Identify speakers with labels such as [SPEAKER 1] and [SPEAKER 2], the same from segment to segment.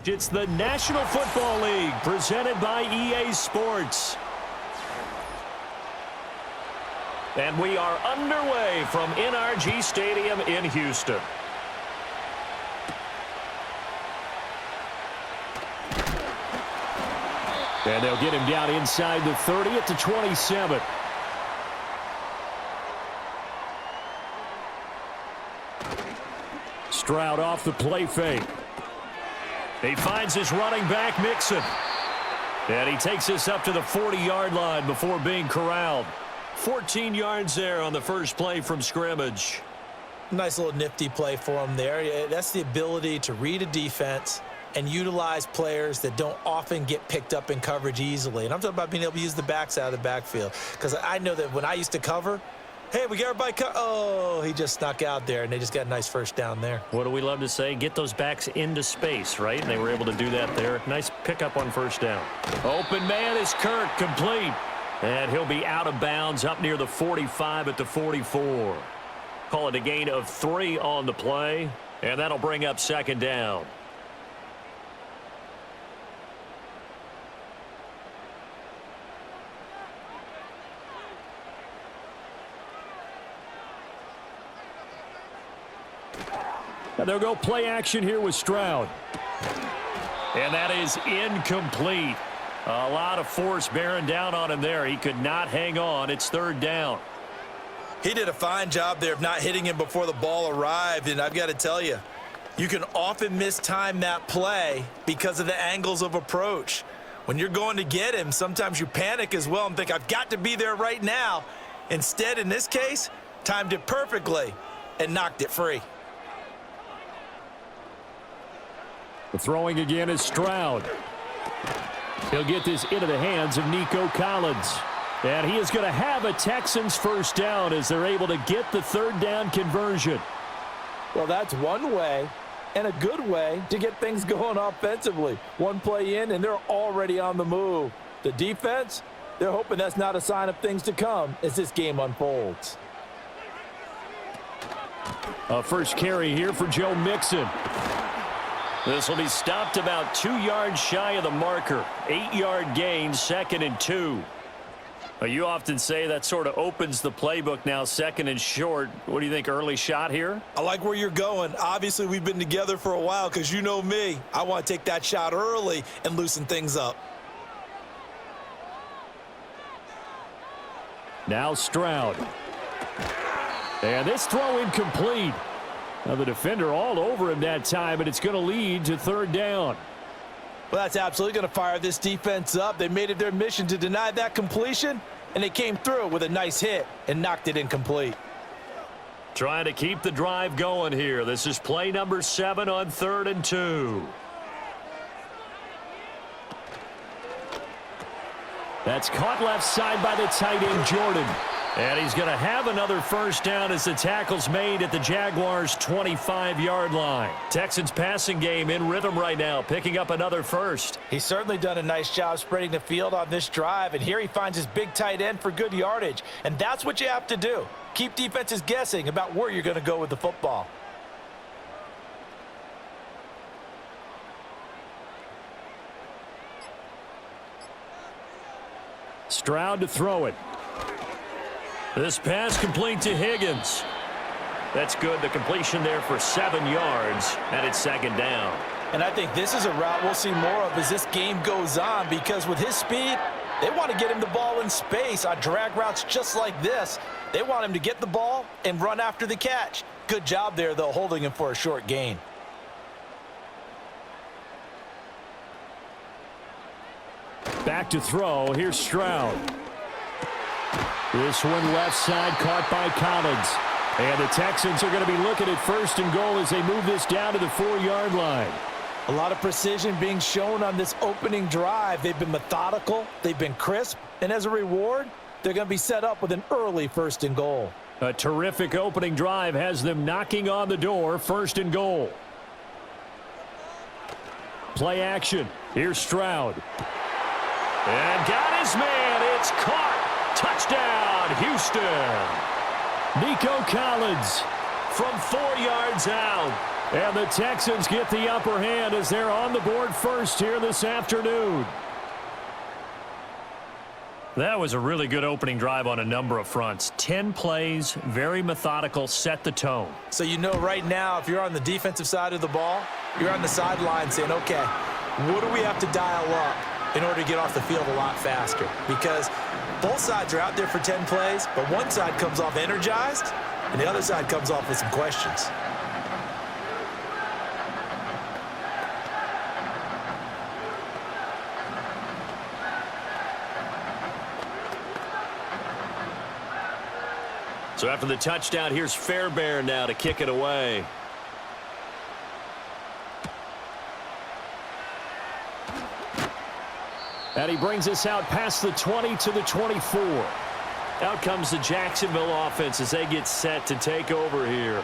[SPEAKER 1] It's the National Football League presented by EA Sports. And we are underway from NRG Stadium in Houston. And they'll get him down inside the 30 at the 27. Stroud off the play fake. He finds his running back, Mixon. And he takes this up to the 40-yard line before being corralled. 14 yards there on the first play from scrimmage.
[SPEAKER 2] Nice little nifty play for him there. That's the ability to read a defense and utilize players that don't often get picked up in coverage easily. And I'm talking about being able to use the backs out of the backfield. Because I know that when I used to cover, hey, we got everybody oh, he just snuck out there, and they just got a nice first down there.
[SPEAKER 1] What do we love to say? Get those backs into space, right? And they were able to do that there. Nice pickup on first down. Open man is Kirk, complete. And he'll be out of bounds up near the 45 at the 44. Call it a gain of 3 on the play, and that'll bring up second down. Now they'll go play action here with Stroud. And that is incomplete. A lot of force bearing down on him there. He could not hang on. It's third down.
[SPEAKER 2] He did a fine job there of not hitting him before the ball arrived. And I've got to tell you, you can often mistime that play because of the angles of approach. When you're going to get him, sometimes you panic as well and think, I've got to be there right now. Instead, in this case, timed it perfectly and knocked it free.
[SPEAKER 1] The throwing again is Stroud. He'll get this into the hands of Nico Collins. And he is going to have a Texans first down as they're able to get the third down conversion.
[SPEAKER 3] Well, that's one way and a good way to get things going offensively. One play in, and they're already on the move. The defense, they're hoping that's not a sign of things to come as this game unfolds.
[SPEAKER 1] A first carry here for Joe Mixon. This will be stopped about 2 yards shy of the marker. 8-yard gain, 2nd and 2. You often say that sort of opens the playbook now, 2nd and short. What do you think, early shot here?
[SPEAKER 2] I like where you're going. Obviously, we've been together for a while because you know me. I want to take that shot early and loosen things up.
[SPEAKER 1] Now Stroud. And this throw incomplete. Now the defender all over him that time, and it's going to lead to third down.
[SPEAKER 2] Well, that's absolutely going to fire this defense up. They made it their mission to deny that completion, and they came through with a nice hit and knocked it incomplete.
[SPEAKER 1] Trying to keep the drive going here. This is play number 7 on 3rd and 2. That's caught left side by the tight end, Jordan. And he's going to have another first down as the tackle's made at the Jaguars' 25-yard line. Texans passing game in rhythm right now, picking up another first.
[SPEAKER 2] He's certainly done a nice job spreading the field on this drive, and here he finds his big tight end for good yardage. And that's what you have to do. Keep defenses guessing about where you're going to go with the football.
[SPEAKER 1] Stroud to throw it. This pass complete to Higgins. That's good. The completion there for 7 yards, and it's second down.
[SPEAKER 2] And I think this is a route we'll see more of as this game goes on, because with his speed, they want to get him the ball in space on drag routes just like this. They want him to get the ball and run after the catch. Good job there, though, holding him for a short gain.
[SPEAKER 1] Back to throw. Here's Stroud. This one left side caught by Collins. And the Texans are going to be looking at 1st and goal as they move this down to the 4-yard line.
[SPEAKER 2] A lot of precision being shown on this opening drive. They've been methodical. They've been crisp. And as a reward, they're going to be set up with an early 1st and goal.
[SPEAKER 1] A terrific opening drive has them knocking on the door. 1st and goal. Play action. Here's Stroud. And got his man. It's caught. Touchdown, Houston. Nico Collins from 4 yards out. And the Texans get the upper hand as they're on the board first here this afternoon. That was a really good opening drive on a number of fronts. 10 plays, very methodical, set the tone.
[SPEAKER 2] So you know right now, if you're on the defensive side of the ball, you're on the sideline saying, okay, what do we have to dial up in order to get off the field a lot faster? Because both sides are out there for 10 plays, but one side comes off energized, and the other side comes off with some questions.
[SPEAKER 1] So after the touchdown, here's Fairbairn now to kick it away. And he brings us out past the 20 to the 24. Out comes the Jacksonville offense as they get set to take over here.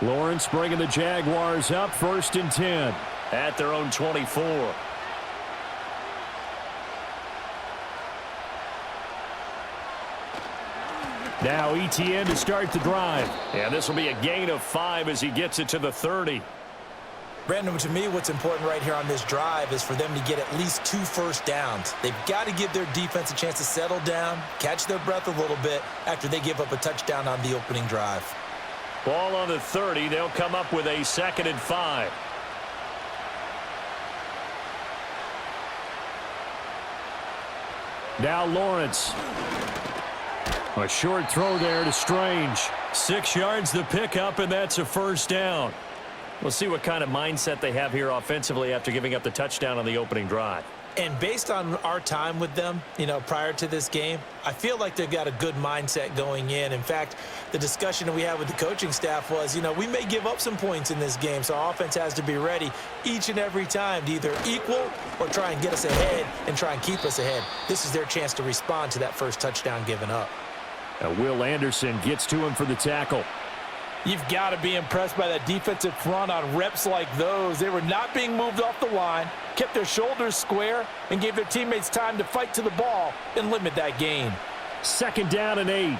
[SPEAKER 1] Lawrence bringing the Jaguars up 1st and 10 at their own 24. Now ETN to start the drive. And this will be a gain of 5 as he gets it to the 30.
[SPEAKER 2] Brandon, to me, what's important right here on this drive is for them to get at least 2 first downs. They've got to give their defense a chance to settle down, catch their breath a little bit after they give up a touchdown on the opening drive.
[SPEAKER 1] Ball on the 30. They'll come up with a 2nd and 5. Now Lawrence. A short throw there to Strange. 6 yards the pickup, and that's a first down. We'll see what kind of mindset they have here offensively after giving up the touchdown on the opening drive.
[SPEAKER 2] And based on our time with them, prior to this game, I feel like they've got a good mindset going in. In fact, the discussion that we had with the coaching staff was, we may give up some points in this game, so our offense has to be ready each and every time to either equal or try and get us ahead and try and keep us ahead. This is their chance to respond to that first touchdown given up.
[SPEAKER 1] Will Anderson gets to him for the tackle.
[SPEAKER 3] You've got to be impressed by that defensive front on reps like those. They were not being moved off the line, kept their shoulders square, and gave their teammates time to fight to the ball and limit that gain.
[SPEAKER 1] 2nd down and 8.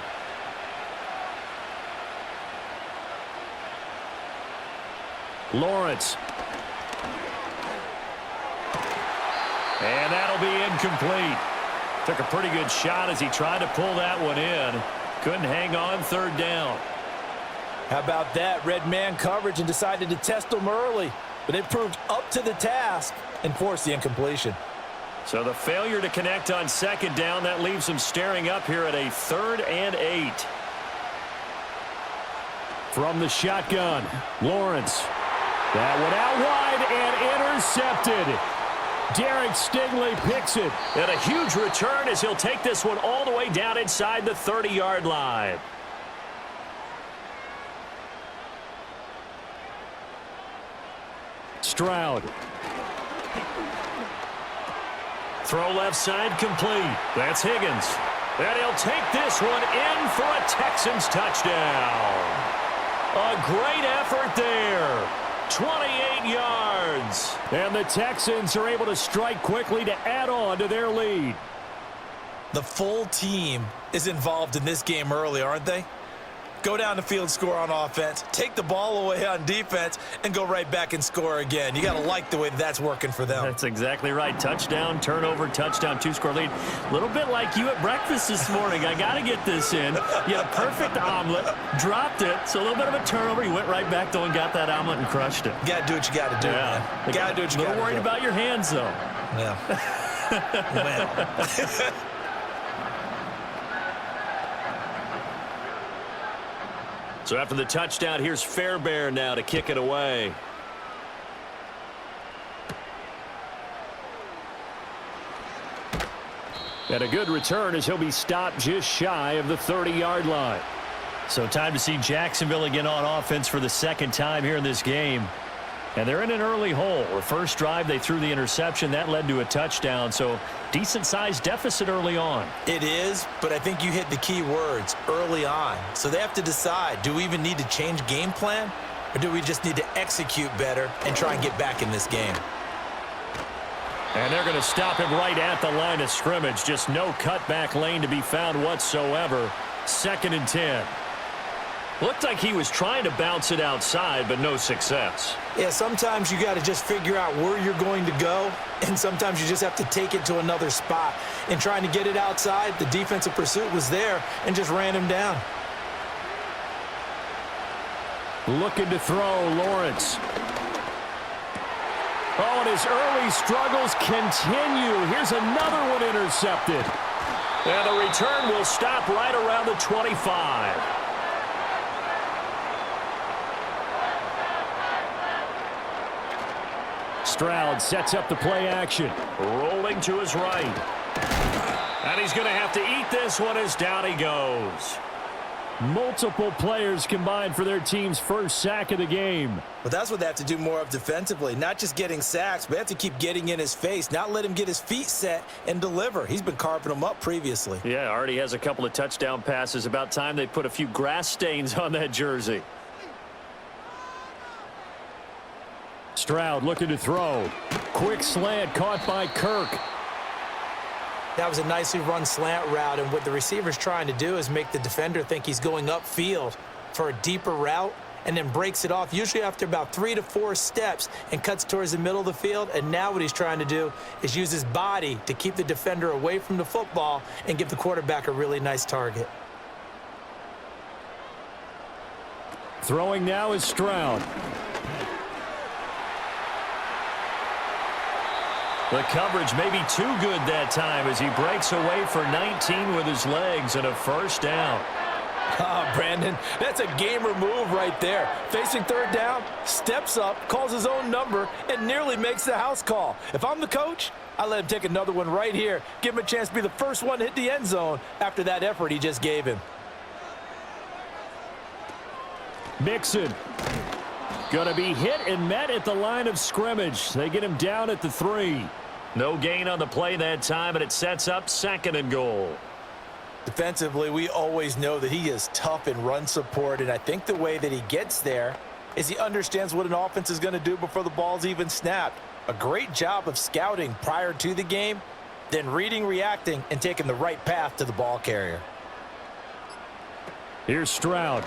[SPEAKER 1] Lawrence. And that'll be incomplete. Took a pretty good shot as he tried to pull that one in. Couldn't hang on 3rd down.
[SPEAKER 3] How about that? Red man coverage and decided to test them early. But they proved up to the task and forced the incompletion.
[SPEAKER 1] So the failure to connect on 2nd down, that leaves them staring up here at a 3rd and 8. From the shotgun, Lawrence. That one out wide and intercepted. Derek Stingley picks it. And a huge return as he'll take this one all the way down inside the 30-yard line. Stroud. Throw left side complete. That's Higgins. And he'll take this one in for a Texans touchdown. A great effort there. 28 yards. And the Texans are able to strike quickly to add on to their lead.
[SPEAKER 2] The full team is involved in this game early, aren't they? Go down the field, score on offense, take the ball away on defense, and go right back and score again. You got to like the way that's working for them.
[SPEAKER 1] That's exactly right. Touchdown, turnover, touchdown, 2-score lead. A little bit like you at breakfast this morning. I got to get this in. You had a perfect omelet, dropped it, so a little bit of a turnover. You went right back, though, and got that omelet and crushed it.
[SPEAKER 2] You got to do what you got to do, man. You got to do what you got to do.
[SPEAKER 1] A little worried about your hands, though.
[SPEAKER 2] Yeah. Well.
[SPEAKER 1] So after the touchdown, here's Fairbairn now to kick it away. And a good return as he'll be stopped just shy of the 30-yard line. So time to see Jacksonville again on offense for the 2nd time here in this game. And they're in an early hole. The first drive, they threw the interception. That led to a touchdown. So decent-sized deficit early on.
[SPEAKER 2] It is, but I think you hit the key words, early on. So they have to decide, do we even need to change game plan? Or do we just need to execute better and try and get back in this game?
[SPEAKER 1] And they're going to stop him right at the line of scrimmage. Just no cutback lane to be found whatsoever. 2nd and 10. Looked like he was trying to bounce it outside, but no success.
[SPEAKER 2] Yeah, sometimes you got to just figure out where you're going to go, and sometimes you just have to take it to another spot. And trying to get it outside, the defensive pursuit was there and just ran him down.
[SPEAKER 1] Looking to throw, Lawrence. Oh, and his early struggles continue. Here's another one intercepted. And the return will stop right around the 25. Stroud sets up the play action. Rolling to his right. And he's going to have to eat this one as down he goes. Multiple players combined for their team's first sack of the game.
[SPEAKER 2] But that's what they have to do more of defensively. Not just getting sacks, but they have to keep getting in his face. Not let him get his feet set and deliver. He's been carving them up previously.
[SPEAKER 1] Yeah, already has a couple of touchdown passes. About time they put a few grass stains on that jersey. Stroud looking to throw. Quick slant caught by Kirk.
[SPEAKER 2] That was a nicely run slant route, and what the receiver's trying to do is make the defender think he's going upfield for a deeper route and then breaks it off, usually after about 3 to 4 steps, and cuts towards the middle of the field. And now what he's trying to do is use his body to keep the defender away from the football and give the quarterback a really nice target.
[SPEAKER 1] Throwing now is Stroud. The coverage may be too good that time as he breaks away for 19 with his legs and a first down.
[SPEAKER 3] Brandon, that's a gamer move right there. Facing 3rd down, steps up, calls his own number, and nearly makes the house call. If I'm the coach, I let him take another one right here. Give him a chance to be the first one to hit the end zone after that effort he just gave him.
[SPEAKER 1] Mixon. Going to be hit and met at the line of scrimmage. They get him down at the 3. No gain on the play that time, and it sets up 2nd and goal.
[SPEAKER 3] Defensively, we always know that he is tough in run support, and I think the way that he gets there is he understands what an offense is going to do before the ball's even snapped. A great job of scouting prior to the game, then reading, reacting, and taking the right path to the ball carrier.
[SPEAKER 1] Here's Stroud.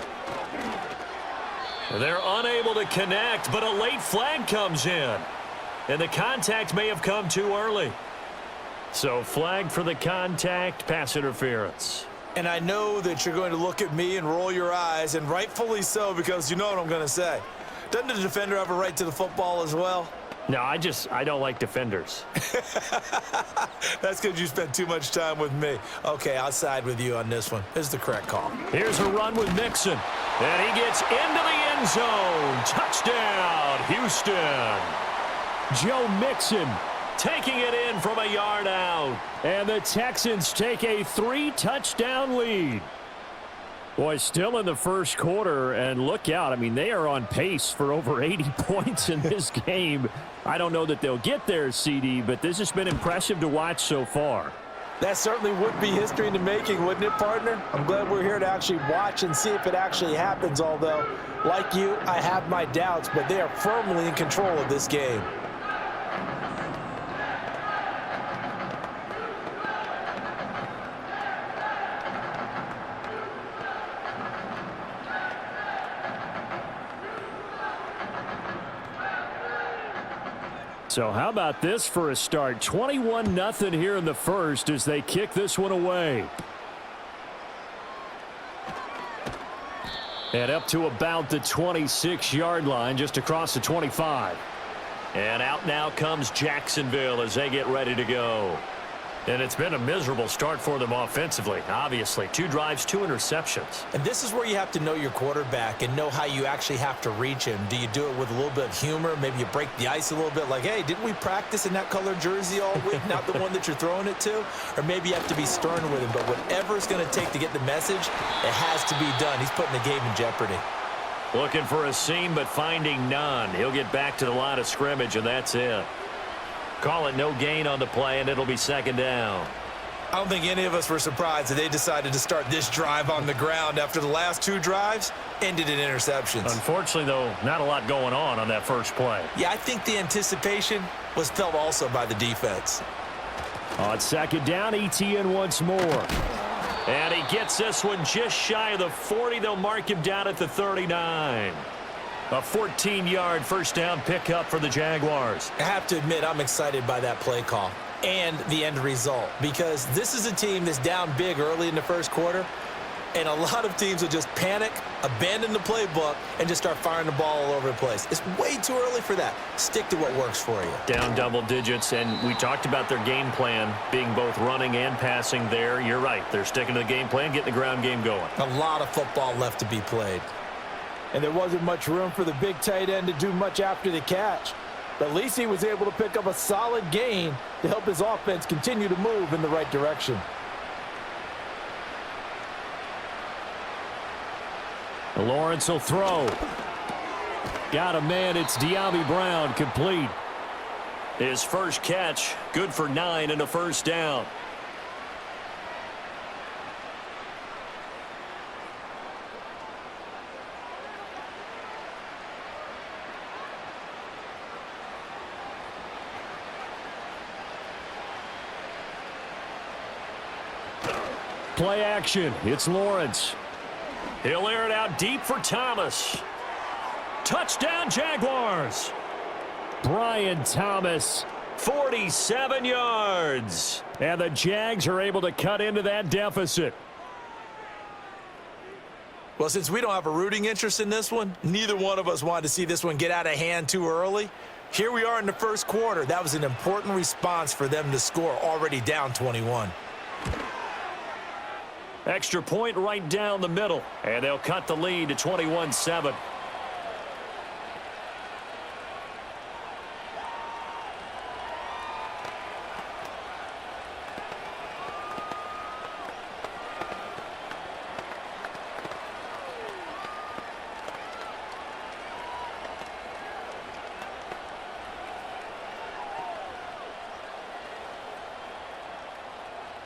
[SPEAKER 1] They're unable to connect, but a late flag comes in. And the contact may have come too early. So flag for the contact, pass interference.
[SPEAKER 2] And I know that you're going to look at me and roll your eyes, and rightfully so, because you know what I'm going to say. Doesn't the defender have a right to the football as well?
[SPEAKER 1] No, I don't like defenders.
[SPEAKER 2] That's because you spent too much time with me. Okay, I'll side with you on this one. This is the correct call.
[SPEAKER 1] Here's a run with Mixon. And he gets into the end zone. Touchdown, Houston. Joe Mixon taking it in from a yard out. And the Texans take a 3-touchdown lead. Boy, still in the first quarter, and look out. I mean, they are on pace for over 80 points in this game. I don't know that they'll get there, CD, but this has been impressive to watch so far.
[SPEAKER 3] That certainly would be history in the making, wouldn't it, partner? I'm glad we're here to actually watch and see if it actually happens, although, like you, I have my doubts, but they are firmly in control of this game.
[SPEAKER 1] So how about this for a start? 21-0 here in the first as they kick this one away. And up to about the 26-yard line, just across the 25. And out now comes Jacksonville as they get ready to go. And it's been a miserable start for them offensively, obviously. 2 drives, 2 interceptions.
[SPEAKER 2] And this is where you have to know your quarterback and know how you actually have to reach him. Do you do it with a little bit of humor? Maybe you break the ice a little bit, like, hey, didn't we practice in that color jersey all week, not the one that you're throwing it to? Or maybe you have to be stern with him. But whatever it's going to take to get the message, it has to be done. He's putting the game in jeopardy.
[SPEAKER 1] Looking for a seam, but finding none. He'll get back to the line of scrimmage, and that's it. Call it no gain on the play, and it'll be 2nd down.
[SPEAKER 2] I don't think any of us were surprised that they decided to start this drive on the ground after the last 2 drives ended in interceptions.
[SPEAKER 1] Unfortunately, though, not a lot going on that first play.
[SPEAKER 2] Yeah, I think the anticipation was felt also by the defense.
[SPEAKER 1] On second down, ETN once more. And he gets this one just shy of the 40. They'll mark him down at the 39. A 14-yard first down pickup for the Jaguars.
[SPEAKER 2] I have to admit, I'm excited by that play call and the end result, because this is a team that's down big early in the first quarter, and a lot of teams will just panic, abandon the playbook, and just start firing the ball all over the place. It's way too early for that. Stick to what works for you.
[SPEAKER 1] Down double digits, and we talked about their game plan being both running and passing there. You're right. They're sticking to the game plan, getting the ground game going.
[SPEAKER 2] A lot of football left to be played.
[SPEAKER 3] And there wasn't much room for the big tight end to do much after the catch. But at least he was able to pick up a solid gain to help his offense continue to move in the right direction.
[SPEAKER 1] Lawrence will throw. Got a man. It's De'Ami Brown, complete. His first catch, good for 9 and a first down. Play action. It's Lawrence. He'll air it out deep for Thomas. Touchdown, Jaguars. Brian Thomas, 47 yards. And the Jags are able to cut into that deficit.
[SPEAKER 2] Well, since we don't have a rooting interest in this one, neither one of us wanted to see this one get out of hand too early. Here we are in the first quarter. That was an important response for them to score, already down 21.
[SPEAKER 1] Extra point right down the middle, and they'll cut the lead to 21-7.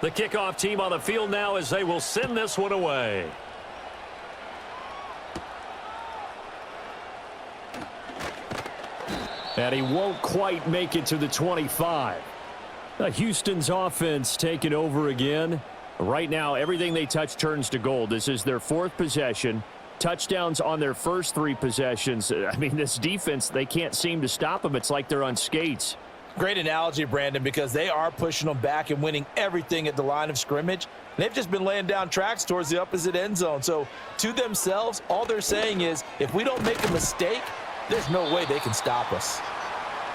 [SPEAKER 1] The kickoff team on the field now as they will send this one away. And he won't quite make it to the 25. Houston's offense taking over again. Right now, everything they touch turns to gold. This is their 4th possession. Touchdowns on their first 3 possessions. I mean, this defense, they can't seem to stop them. It's like they're on skates.
[SPEAKER 3] Great analogy, Brandon, because they are pushing them back and winning everything at the line of scrimmage. They've just been laying down tracks towards the opposite end zone. So to themselves, all they're saying is, if we don't make a mistake, there's no way they can stop us.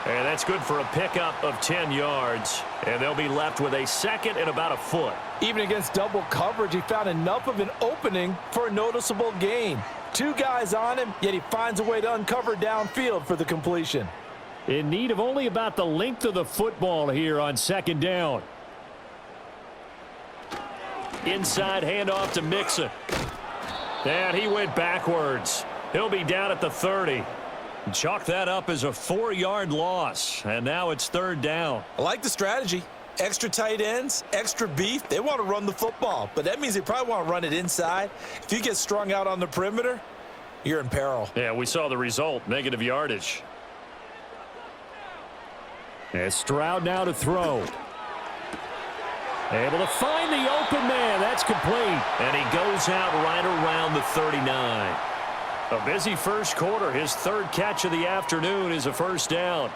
[SPEAKER 1] And that's good for a pickup of 10 yards. And they'll be left with a second and about a foot.
[SPEAKER 3] Even against double coverage, he found enough of an opening for a noticeable gain. 2 guys on him, yet he finds a way to uncover downfield for the completion.
[SPEAKER 1] In need of only about the length of the football here on second down. Inside handoff to Mixon. And he went backwards. He'll be down at the 30. Chalk that up as a 4-yard loss. And now it's 3rd down.
[SPEAKER 2] I like the strategy. Extra tight ends, extra beef. They want to run the football, but that means they probably want to run it inside. If you get strung out on the perimeter, you're in peril.
[SPEAKER 1] Yeah, we saw the result, negative yardage. And Stroud now to throw. Able to find the open man. That's complete. And he goes out right around the 39. A busy first quarter. His 3rd catch of the afternoon is a first down.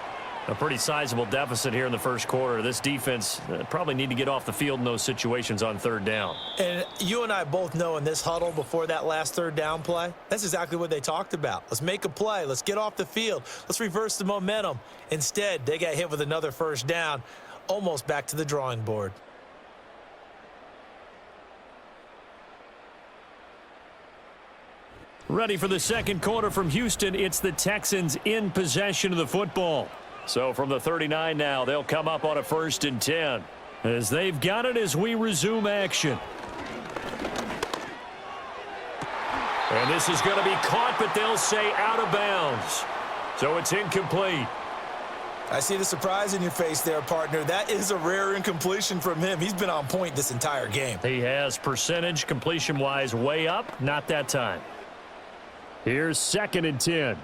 [SPEAKER 1] A pretty sizable deficit here in the first quarter. This defense probably need to get off the field in those situations on 3rd down.
[SPEAKER 2] And you and I both know in this huddle before that last 3rd down play, that's exactly what they talked about. Let's make a play. Let's get off the field. Let's reverse the momentum. Instead, they got hit with another first down, almost back to the drawing board.
[SPEAKER 1] Ready for the second quarter from Houston. It's the Texans in possession of the football. So from the 39 now, they'll come up on a 1st and 10. As they've got it as we resume action. And this is going to be caught, but they'll say out of bounds. So it's incomplete.
[SPEAKER 2] I see the surprise in your face there, partner. That is a rare incompletion from him. He's been on point this entire game.
[SPEAKER 1] He has percentage completion-wise way up, not that time. Here's 2nd and 10.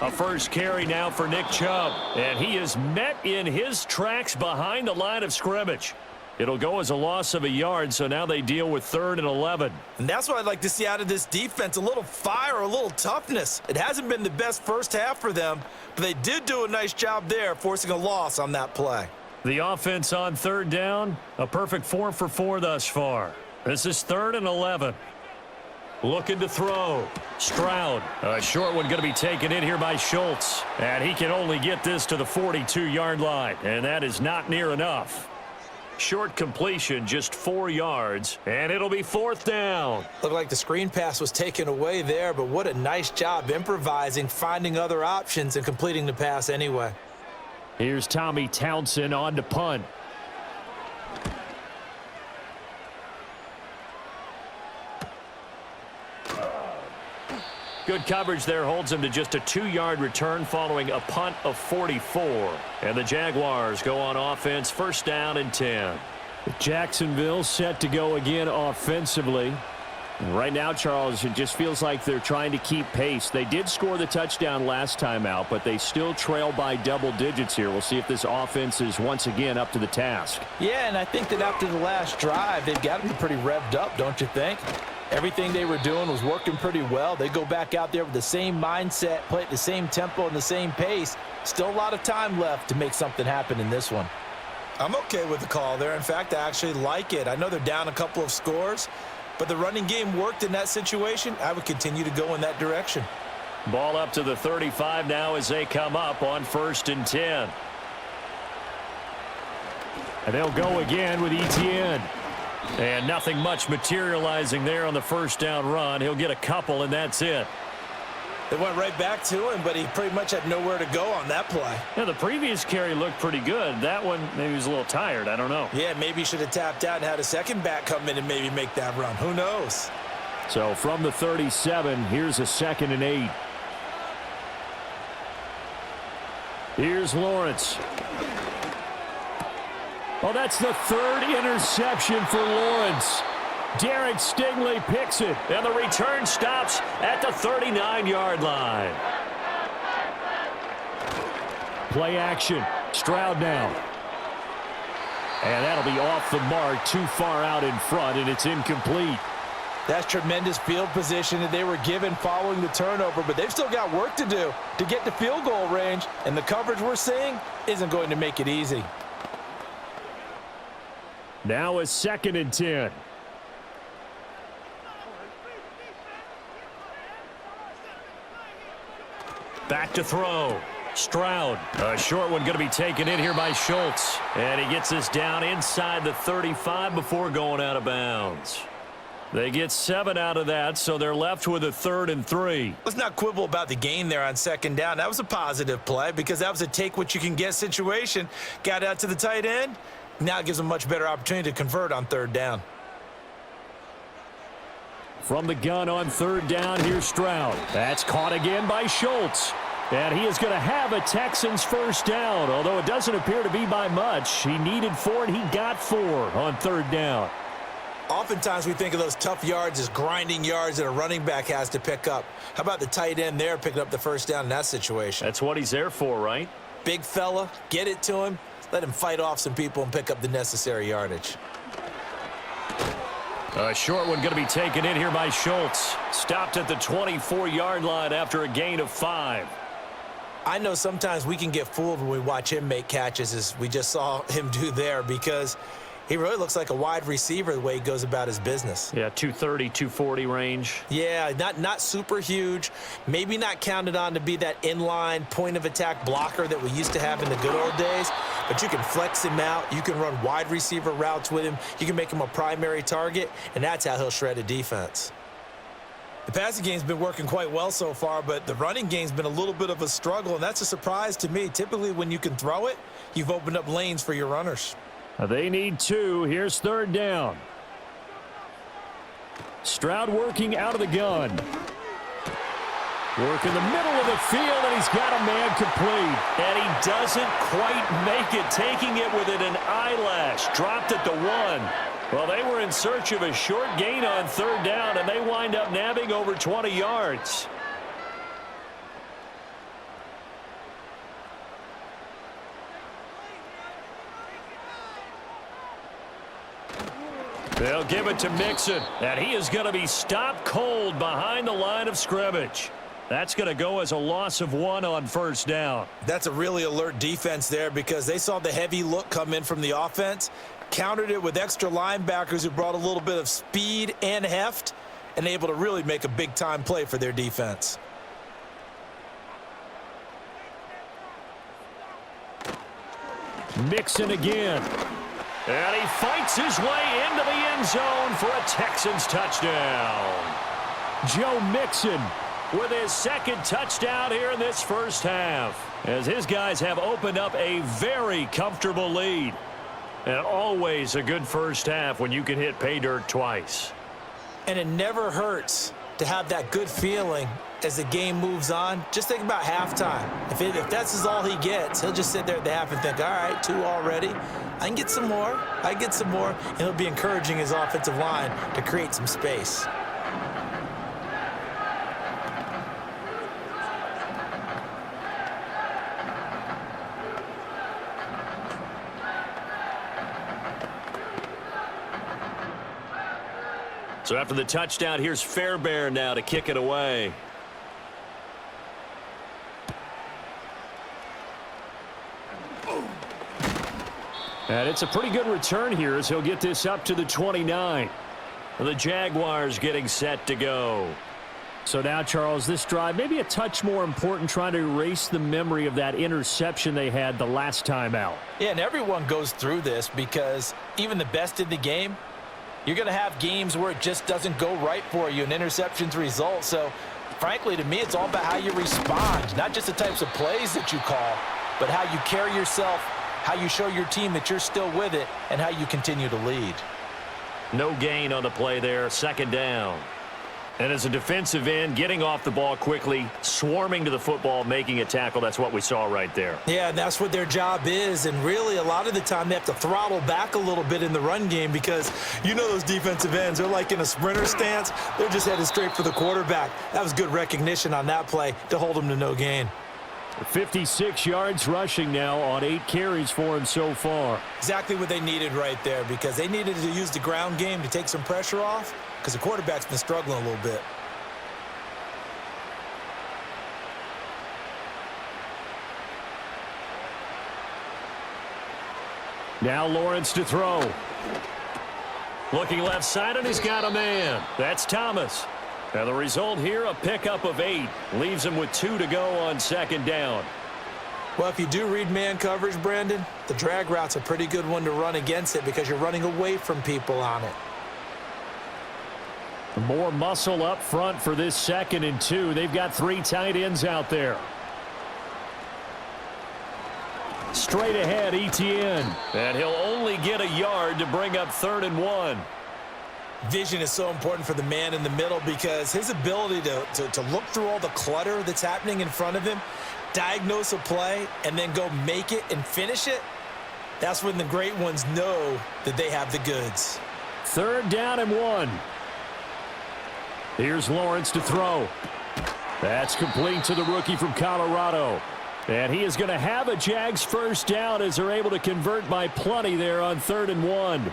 [SPEAKER 1] A first carry now for Nick Chubb, and he is met in his tracks behind the line of scrimmage. It'll go as a loss of a yard, so now they deal with 3rd and 11.
[SPEAKER 2] And that's what I'd like to see out of this defense, a little fire, a little toughness. It hasn't been the best first half for them, but they did do a nice job there, forcing a loss on that play.
[SPEAKER 1] The offense on 3rd down, a perfect 4 for 4 thus far. This is 3rd and 11. Looking to throw. Stroud. A short one going to be taken in here by Schultz. And he can only get this to the 42-yard line, and that is not near enough. Short completion, just 4 yards, and it'll be 4th down.
[SPEAKER 2] Looked like the screen pass was taken away there, but what a nice job improvising, finding other options, and completing the pass anyway.
[SPEAKER 1] Here's Tommy Townsend on to punt. Good coverage there, holds him to just a 2-yard return following a punt of 44. And the Jaguars go on offense, 1st down and 10. Jacksonville set to go again offensively. Right now, Charles, it just feels like they're trying to keep pace. They did score the touchdown last time out, but they still trail by double digits here. We'll see if this offense is once again up to the task.
[SPEAKER 3] Yeah, and I think that after the last drive, they've got to be pretty revved up, don't you think? Everything they were doing was working pretty well. They go back out there with the same mindset, play at the same tempo and the same pace. Still a lot of time left to make something happen in this one.
[SPEAKER 2] I'm okay with the call there. In fact, I actually like it. I know they're down a couple of scores, but the running game worked in that situation. I would continue to go in that direction.
[SPEAKER 1] Ball up to the 35 now as they come up on 1st and 10. And they'll go again with Etienne. And nothing much materializing there on the 1st down run. He'll get a couple, and that's it.
[SPEAKER 2] They went right back to him, but he pretty much had nowhere to go on that play.
[SPEAKER 1] Yeah, the previous carry looked pretty good. That one, maybe he was a little tired. I don't know.
[SPEAKER 2] Yeah, maybe he should have tapped out and had a second back come in and maybe make that run. Who knows?
[SPEAKER 1] So from the 37, here's a 2nd and 8. Here's Lawrence. Oh, that's the 3rd interception for Lawrence. Derek Stingley picks it, and the return stops at the 39-yard line. Play action. Stroud now. And that'll be off the mark, too far out in front, and it's incomplete.
[SPEAKER 3] That's tremendous field position that they were given following the turnover, but they've still got work to do to get to field goal range, and the coverage we're seeing isn't going to make it easy.
[SPEAKER 1] Now a 2nd and 10. Back to throw. Stroud. A short one going to be taken in here by Schultz. And he gets this down inside the 35 before going out of bounds. They get 7 out of that, so they're left with a 3rd and 3.
[SPEAKER 2] Let's not quibble about the gain there on 2nd down. That was a positive play because that was a take-what-you-can-get situation. Got out to the tight end. Now it gives them a much better opportunity to convert on 3rd down.
[SPEAKER 1] From the gun on 3rd down, here's Stroud. That's caught again by Schultz. And he is going to have a Texans 1st down, although it doesn't appear to be by much. He needed 4, and he got 4 on 3rd down.
[SPEAKER 2] Oftentimes we think of those tough yards as grinding yards that a running back has to pick up. How about the tight end there picking up the 1st down in that situation?
[SPEAKER 1] That's what he's there for, right?
[SPEAKER 2] Big fella, get it to him. Let him fight off some people and pick up the necessary yardage.
[SPEAKER 1] A short one going to be taken in here by Schultz. Stopped at the 24-yard line after a gain of 5.
[SPEAKER 2] I know sometimes we can get fooled when we watch him make catches, as we just saw him do there, because he really looks like a wide receiver the way he goes about his business.
[SPEAKER 1] Yeah, 230, 240 range.
[SPEAKER 2] Yeah, not super huge. Maybe not counted on to be that inline point-of-attack blocker that we used to have in the good old days. But you can flex him out. You can run wide receiver routes with him. You can make him a primary target, and that's how he'll shred a defense. The passing game's been working quite well so far, but the running game's been a little bit of a struggle, and that's a surprise to me. Typically, when you can throw it, you've opened up lanes for your runners.
[SPEAKER 1] They need 2. Here's 3rd down. Stroud working out of the gun. Working the middle of the field, and he's got a man complete. And he doesn't quite make it, taking it within an eyelash. Dropped at the 1. Well, they were in search of a short gain on third down, and they wind up nabbing over 20 yards. They'll give it to Mixon, and he is going to be stopped cold behind the line of scrimmage. That's going to go as a loss of 1 on first down.
[SPEAKER 2] That's a really alert defense there because they saw the heavy look come in from the offense, countered it with extra linebackers who brought a little bit of speed and heft, and able to really make a big-time play for their defense.
[SPEAKER 1] Mixon again. And he fights his way into the end zone for a Texans touchdown. Joe Mixon with his second touchdown here in this first half, as his guys have opened up a very comfortable lead. And always a good first half when you can hit pay dirt twice.
[SPEAKER 2] And it never hurts to have that good feeling as the game moves on. Just think about halftime. If that's all he gets, he'll just sit there at the half and think, all right, 2 already. I can get some more. I get some more. And he'll be encouraging his offensive line to create some space.
[SPEAKER 1] So after the touchdown, here's Fairbairn now to kick it away. And it's a pretty good return here as he'll get this up to the 29. The Jaguars getting set to go. So now, Charles, this drive maybe a touch more important, trying to erase the memory of that interception they had the last time out.
[SPEAKER 3] Yeah, and everyone goes through this because even the best in the game, you're going to have games where it just doesn't go right for you and interceptions result. So, frankly, to me, it's all about how you respond, not just the types of plays that you call, but how you carry yourself, how you show your team that you're still with it, and how you continue to lead.
[SPEAKER 1] No gain on the play there, second down. And as a defensive end, getting off the ball quickly, swarming to the football, making a tackle, that's what we saw right there.
[SPEAKER 2] Yeah, and that's what their job is. And really, a lot of the time, they have to throttle back a little bit in the run game because you know those defensive ends, they're like in a sprinter stance. They're just headed straight for the quarterback. That was good recognition on that play to hold them to no gain.
[SPEAKER 1] 56 yards rushing now on 8 carries for him so far.
[SPEAKER 2] Exactly what they needed right there because they needed to use the ground game to take some pressure off because the quarterback's been struggling a little bit.
[SPEAKER 1] Now Lawrence to throw. Looking left side, and he's got a man. That's Thomas. And the result here, a pickup of 8. Leaves him with 2 to go on second down.
[SPEAKER 2] Well, if you do read man coverage, Brandon, the drag route's a pretty good one to run against it because you're running away from people on it.
[SPEAKER 1] More muscle up front for this 2nd and 2. They've got 3 tight ends out there. Straight ahead, Etienne. And he'll only get a yard to bring up 3rd and 1.
[SPEAKER 2] Vision is so important for the man in the middle because his ability to look through all the clutter that's happening in front of him, diagnose a play, and then go make it and finish it, that's when the great ones know that they have the goods.
[SPEAKER 1] 3rd down and 1. Here's Lawrence to throw. That's complete to the rookie from Colorado. And he is going to have a Jags first down as they're able to convert by plenty there on 3rd and 1.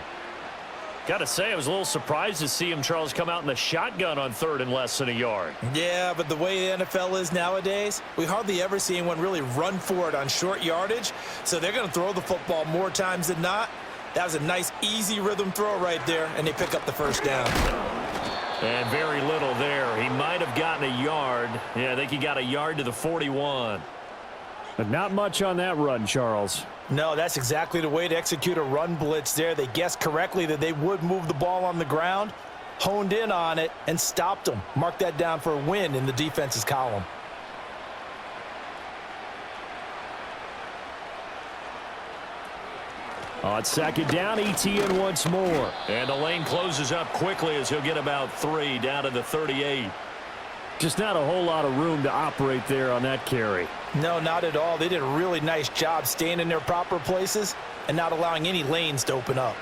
[SPEAKER 1] Got to say, I was a little surprised to see him, Charles, come out in the shotgun on 3rd and less than a yard.
[SPEAKER 2] Yeah, but the way the NFL is nowadays, we hardly ever see anyone really run for it on short yardage. So they're going to throw the football more times than not. That was a nice, easy rhythm throw right there, and they pick up the first down.
[SPEAKER 1] And very little there. He might have gotten a yard. Yeah, I think he got a yard to the 41. But not much on that run, Charles.
[SPEAKER 3] No, that's exactly the way to execute a run blitz there. They guessed correctly that they would move the ball on the ground, honed in on it, and stopped them. Mark that down for a win in the defense's column.
[SPEAKER 1] On 2nd down, Etienne once more. And the lane closes up quickly as he'll get about 3 down to the 38. Just not a whole lot of room to operate there on that carry.
[SPEAKER 3] No, not at all. They did a really nice job staying in their proper places and not allowing any lanes to open up.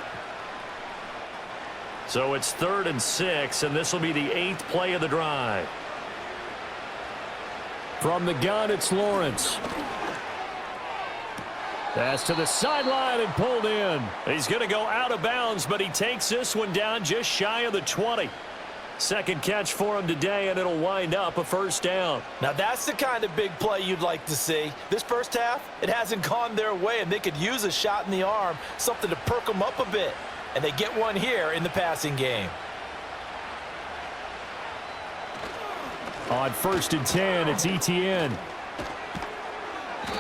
[SPEAKER 1] So it's 3rd and 6, and this will be the 8th play of the drive. From the gun, it's Lawrence. Pass to the sideline and pulled in. He's going to go out of bounds, but he takes this one down just shy of the 20. Second catch for him today, and it'll wind up a first down.
[SPEAKER 3] Now, that's the kind of big play you'd like to see. This first half, it hasn't gone their way, and they could use a shot in the arm, something to perk them up a bit. And they get one here in the passing game.
[SPEAKER 1] On 1st and 10, it's Etienne.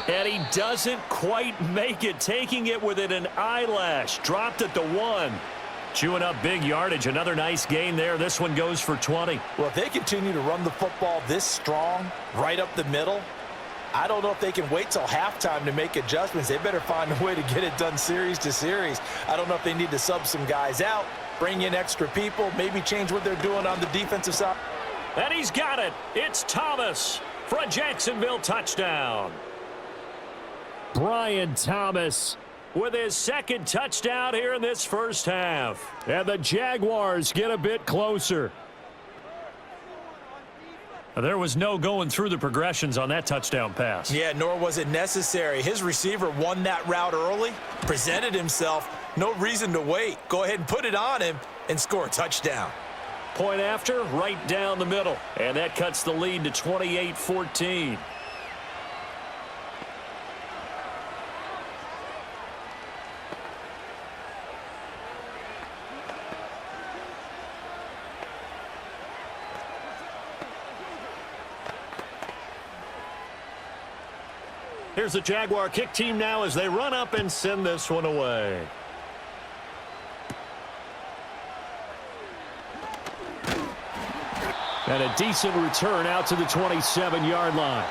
[SPEAKER 1] And he doesn't quite make it, taking it within an eyelash. Dropped at the 1. Chewing up big yardage. Another nice gain there. This one goes for 20.
[SPEAKER 3] Well, if they continue to run the football this strong, right up the middle, I don't know if they can wait till halftime to make adjustments. They better find a way to get it done series to series. I don't know if they need to sub some guys out, bring in extra people, maybe change what they're doing on the defensive side.
[SPEAKER 1] And he's got it. It's Thomas for a Jacksonville touchdown. Brian Thomas with his second touchdown here in this first half. And the Jaguars get a bit closer. There was no going through the progressions on that touchdown pass.
[SPEAKER 2] Yeah, nor was it necessary. His receiver won that route early, presented himself, no reason to wait. Go ahead and put it on him and score a touchdown.
[SPEAKER 1] Point after, right down the middle. And that cuts the lead to 28-14. Here's the Jaguar kick team now as they run up and send this one away. And a decent return out to the 27-yard line.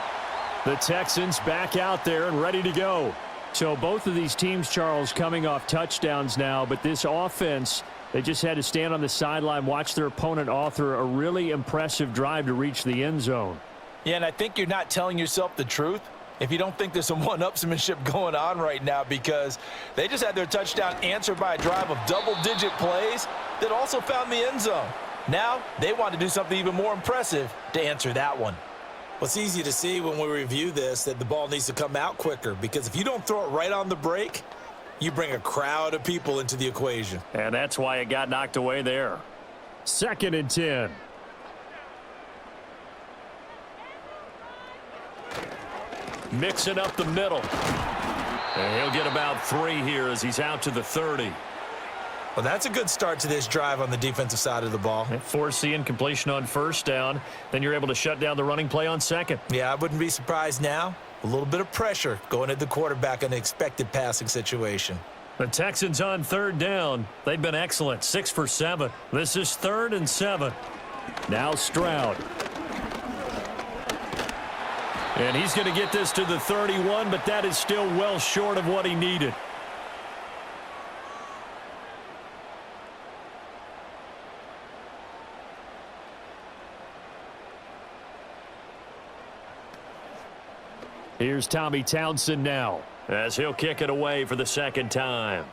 [SPEAKER 1] The Texans back out there and ready to go. So both of these teams, Charles, coming off touchdowns now, but this offense, they just had to stand on the sideline, watch their opponent author a really impressive drive to reach the end zone.
[SPEAKER 3] Yeah, and I think you're not telling yourself the truth if you don't think there's some one-upsmanship going on right now, because they just had their touchdown answered by a drive of double-digit plays that also found the end zone. Now they want to do something even more impressive to answer that one.
[SPEAKER 2] Well, it's easy to see when we review this that the ball needs to come out quicker, because if you don't throw it right on the break, you bring a crowd of people into the equation.
[SPEAKER 1] And that's why it got knocked away there. 2nd and 10. Mixing up the middle. And he'll get about 3 here as he's out to the 30.
[SPEAKER 2] Well, that's a good start to this drive on the defensive side of the ball.
[SPEAKER 1] Force the incompletion on 1st down. Then you're able to shut down the running play on 2nd.
[SPEAKER 2] Yeah, I wouldn't be surprised now. A little bit of pressure going at the quarterback in an expected passing situation.
[SPEAKER 1] The Texans on 3rd down. They've been excellent. 6 for 7. This is 3rd and 7. Now Stroud. And he's going to get this to the 31, but that is still well short of what he needed. Here's Tommy Townsend now as he'll kick it away for the 2nd time.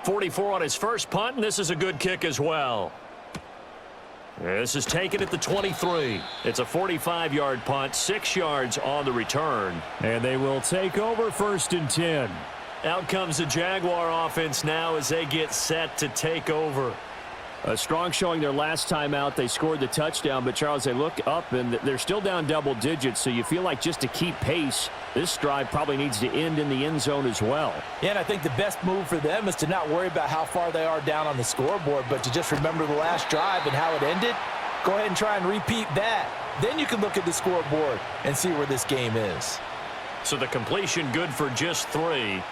[SPEAKER 1] 44 on his first punt, and this is a good kick as well. This is taken at the 23. It's a 45-yard punt, 6 yards on the return. And they will take over 1st and 10. Out comes the Jaguar offense now as they get set to take over. A strong showing their last time out. They scored the touchdown, but Charles, they look up and they're still down double digits, so you feel like just to keep pace, this drive probably needs to end in the end zone as well.
[SPEAKER 3] Yeah, and I think the best move for them is to not worry about how far they are down on the scoreboard, but to just remember the last drive and how it ended. Go ahead and try and repeat that. Then you can look at the scoreboard and see where this game is.
[SPEAKER 1] So the completion good for just 3.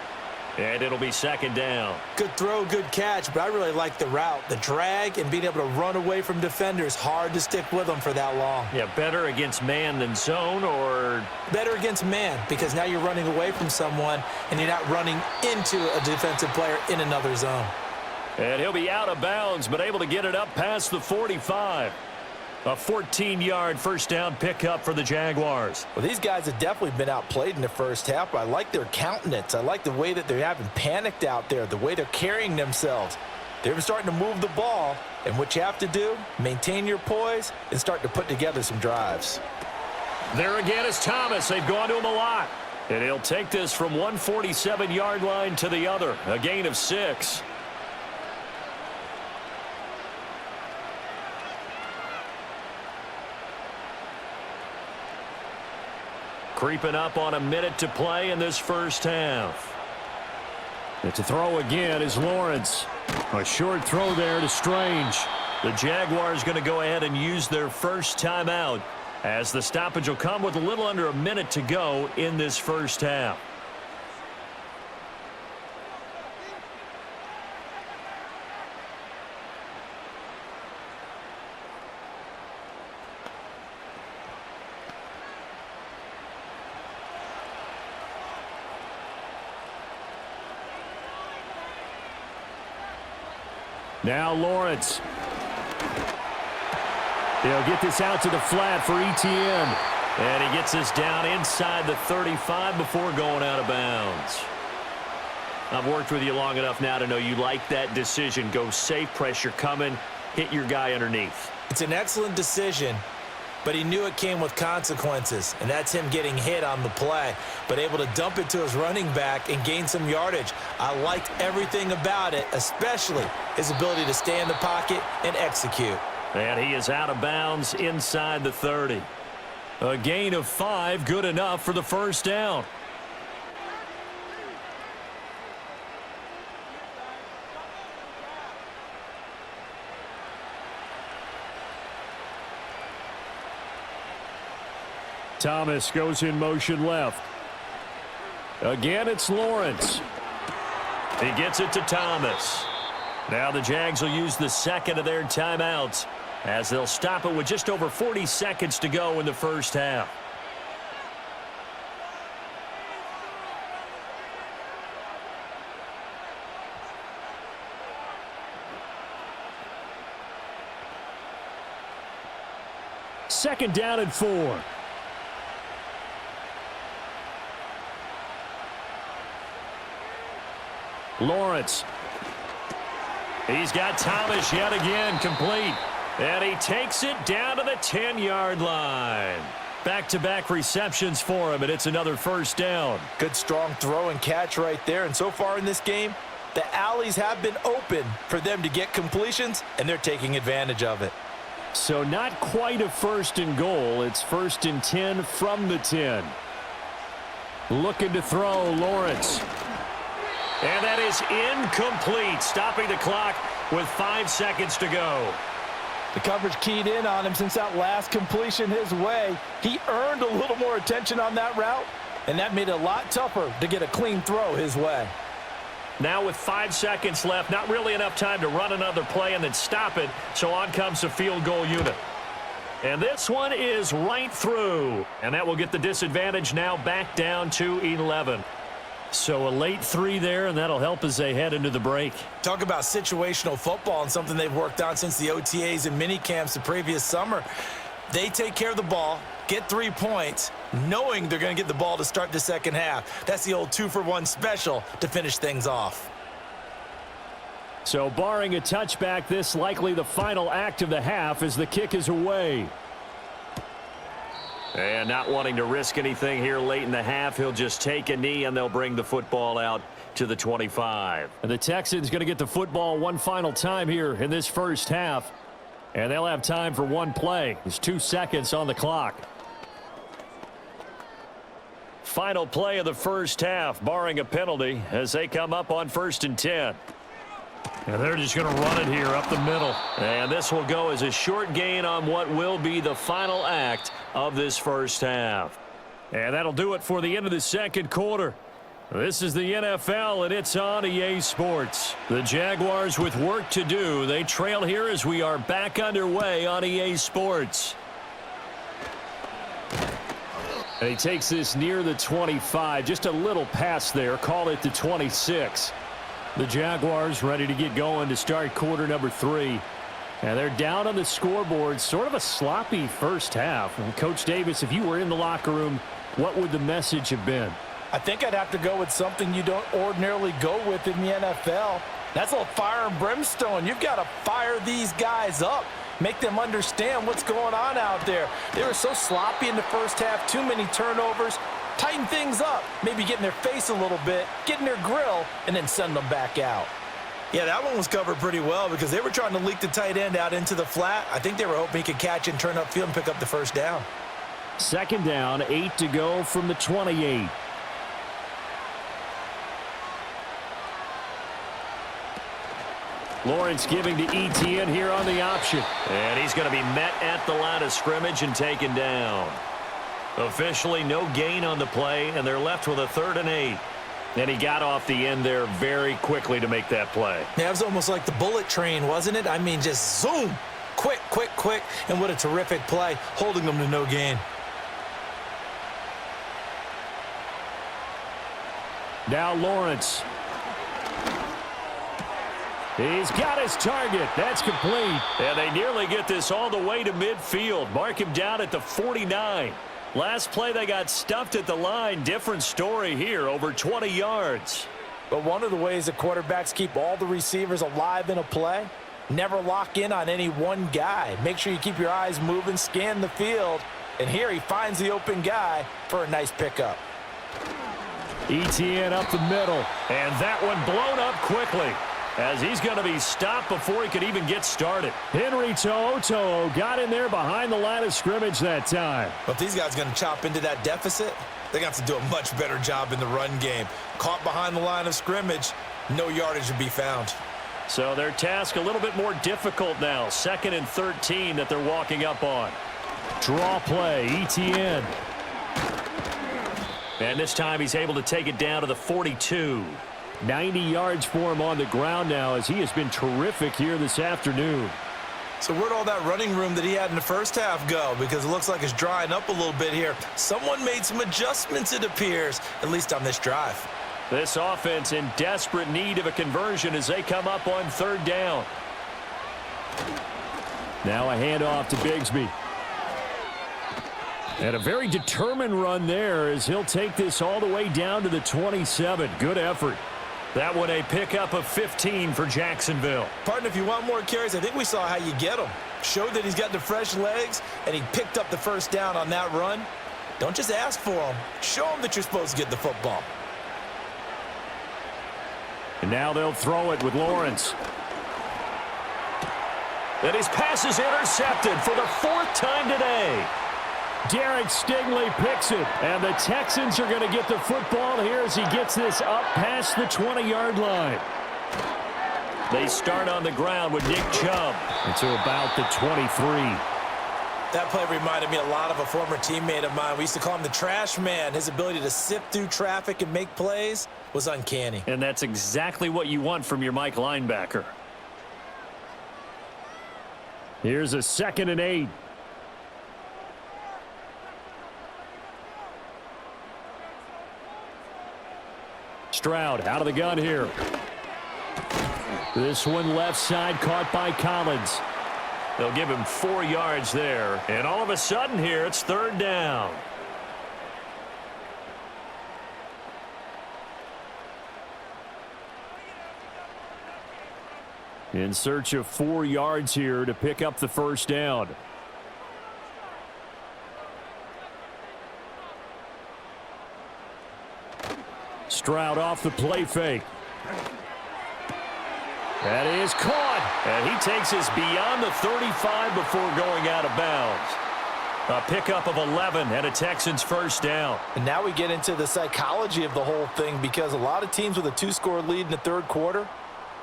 [SPEAKER 1] And it'll be 2nd down.
[SPEAKER 2] Good throw, good catch, but I really like the route. The drag and being able to run away from defenders, hard to stick with them for that long.
[SPEAKER 1] Yeah, better against man than zone, or?
[SPEAKER 2] Better against man, because now you're running away from someone and you're not running into a defensive player in another zone.
[SPEAKER 1] And he'll be out of bounds, but able to get it up past the 45. A 14-yard first down pickup for the Jaguars.
[SPEAKER 3] Well, these guys have definitely been outplayed in the first half, but I like their countenance. I like the way that they're having panicked out there, the way they're carrying themselves. They're starting to move the ball, and what you have to do, maintain your poise and start to put together some drives.
[SPEAKER 1] There again is Thomas. They've gone to him a lot. And he'll take this from 147-yard line to the other. A gain of 6. Creeping up on a minute to play in this first half. And to throw again is Lawrence. A short throw there to Strange. The Jaguars going to go ahead and use their first timeout, as the stoppage will come with a little under a minute to go in this first half. Now Lawrence. He'll get this out to the flat for Etienne. And he gets this down inside the 35 before going out of bounds. I've worked with you long enough now to know you like that decision. Go safe, pressure coming, hit your guy underneath.
[SPEAKER 2] It's an excellent decision, but he knew it came with consequences, and that's him getting hit on the play, but able to dump it to his running back and gain some yardage. I liked everything about it, especially his ability to stay in the pocket and execute.
[SPEAKER 1] And he is out of bounds inside the 30. A gain of 5, good enough for the first down. Thomas goes in motion left. Again, it's Lawrence. He gets it to Thomas. Now the Jags will use the second of their timeouts, as they'll stop it with just over 40 seconds to go in the first half. Second down and 4. Lawrence. He's got Thomas yet again complete. And he takes it down to the 10-yard line. Back-to-back receptions for him, and it's another first down.
[SPEAKER 3] Good strong throw and catch right there. And so far in this game, the alleys have been open for them to get completions, and they're taking advantage of it.
[SPEAKER 1] So not quite a first and goal. It's first and 10 from the 10. Looking to throw, Lawrence. And that is incomplete, stopping the clock with 5 seconds to go.
[SPEAKER 3] The coverage keyed in on him since that last completion his way. He earned a little more attention on that route, and that made it a lot tougher to get a clean throw his way.
[SPEAKER 1] Now with 5 seconds left, not really enough time to run another play and then stop it, so on comes the field goal unit. And this one is right through, and that will get the disadvantage now back down to 11. So a late 3 there, and that'll help as they head into the break.
[SPEAKER 2] Talk about situational football and something they've worked on since the OTAs and mini camps the previous summer. They take care of the ball, get 3 points, knowing they're going to get the ball to start the second half. That's the old 2-for-1 special to finish things off.
[SPEAKER 1] So barring a touchback, this likely the final act of the half as the kick is away. And not wanting to risk anything here late in the half, he'll just take a knee and they'll bring the football out to the 25. And the Texans going to get the football one final time here in this first half. And they'll have time for one play. There's 2 seconds on the clock. Final play of the first half, barring a penalty, as they come up on 1st and 10. And they're just going to run it here up the middle. And this will go as a short gain on what will be the final act of this first half. And that'll do it for the end of the second quarter. This is the NFL, and it's on EA Sports. The Jaguars with work to do. They trail here as we are back underway on EA Sports. And he takes this near the 25. Just a little pass there. Call it the 26. The Jaguars ready to get going to start quarter number 3. And they're down on the scoreboard. Sort of a sloppy first half. And Coach Davis, if you were in the locker room, what would the message have been?
[SPEAKER 3] I think I'd have to go with something you don't ordinarily go with in the NFL. That's a little fire and brimstone. You've got to fire these guys up. Make them understand what's going on out there. They were so sloppy in the first half. Too many turnovers. Tighten things up. Maybe get in their face a little bit. Get in their grill. And then send them back out.
[SPEAKER 2] Yeah, that one was covered pretty well because they were trying to leak the tight end out into the flat. I think they were hoping he could catch and turn upfield and pick up the first down.
[SPEAKER 1] Second down, 8 to go from the 28. Lawrence giving to Etienne here on the option. And he's going to be met at the line of scrimmage and taken down. Officially no gain on the play, and they're left with a 3rd and 8. And he got off the end there very quickly to make that play.
[SPEAKER 2] Yeah, it was almost like the bullet train, wasn't it? I mean, just zoom. Quick, quick, quick. And what a terrific play, holding them to no gain.
[SPEAKER 1] Now Lawrence. He's got his target. That's complete. And they nearly get this all the way to midfield. Mark him down at the 49. Last play, they got stuffed at the line. Different story here, over 20 yards.
[SPEAKER 3] But one of the ways the quarterbacks keep all the receivers alive in a play, never lock in on any one guy. Make sure you keep your eyes moving, scan the field. And here he finds the open guy for a nice pickup.
[SPEAKER 1] Etienne up the middle. And that one blown up quickly, as he's going to be stopped before he could even get started. Henry To'o got in there behind the line of scrimmage that time.
[SPEAKER 2] But if these guys are going to chop into that deficit, they're going to have to do a much better job in the run game. Caught behind the line of scrimmage, no yardage to be found.
[SPEAKER 1] So their task a little bit more difficult now. 2nd and 13 that they're walking up on. Draw play, Etienne. And this time he's able to take it down to the 42. 90 yards for him on the ground now, as he has been terrific here this afternoon.
[SPEAKER 2] So where'd all that running room that he had in the first half go? Because it looks like it's drying up a little bit here. Someone made some adjustments, it appears, at least on this drive.
[SPEAKER 1] This offense in desperate need of a conversion as they come up on 3rd down. Now a handoff to Bigsby. And a very determined run there as he'll take this all the way down to the 27. Good effort. That one a pickup of 15 for Jacksonville.
[SPEAKER 2] Partner, if you want more carries, I think we saw how you get them. Showed that he's got the fresh legs, and he picked up the first down on that run. Don't just ask for them. Show them that you're supposed to get the football.
[SPEAKER 1] And now they'll throw it with Lawrence. And his pass is intercepted for the 4th time today. Derek Stingley picks it, and the Texans are going to get the football here as he gets this up past the 20-yard line. They start on the ground with Nick Chubb to about the 23.
[SPEAKER 2] That play reminded me a lot of a former teammate of mine. We used to call him the trash man. His ability to sift through traffic and make plays was uncanny.
[SPEAKER 1] And that's exactly what you want from your Mike linebacker. Here's a 2nd and 8. Stroud out of the gun here. This one left side caught by Collins. They'll give him 4 yards there. And all of a sudden here, it's 3rd down. In search of 4 yards here to pick up the first down. Stroud off the play fake. That is caught. And he takes us beyond the 35 before going out of bounds. A pickup of 11 and a Texans first down.
[SPEAKER 3] And now we get into the psychology of the whole thing, because a lot of teams with a 2-score lead in the 3rd quarter,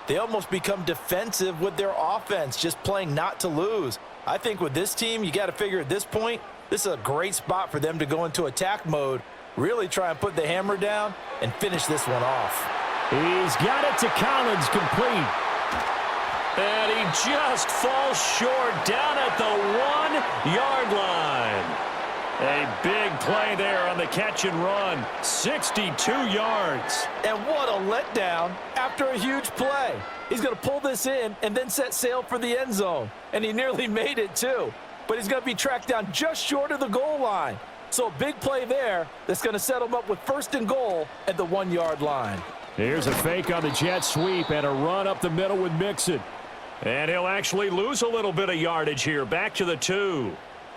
[SPEAKER 3] they almost become defensive with their offense, just playing not to lose. I think with this team, you got to figure at this point, this is a great spot for them to go into attack mode, really try and put the hammer down and finish this one off.
[SPEAKER 1] He's got it to Collins, complete. And he just falls short down at the 1-yard line. A big play there on the catch and run. 62 yards.
[SPEAKER 3] And what a letdown after a huge play. He's going to pull this in and then set sail for the end zone. And he nearly made it too. But he's going to be tracked down just short of the goal line. So a big play there that's going to set him up with 1st and goal at the 1-yard line.
[SPEAKER 1] Here's a fake on the jet sweep and a run up the middle with Mixon. And he'll actually lose a little bit of yardage here. Back to the 2.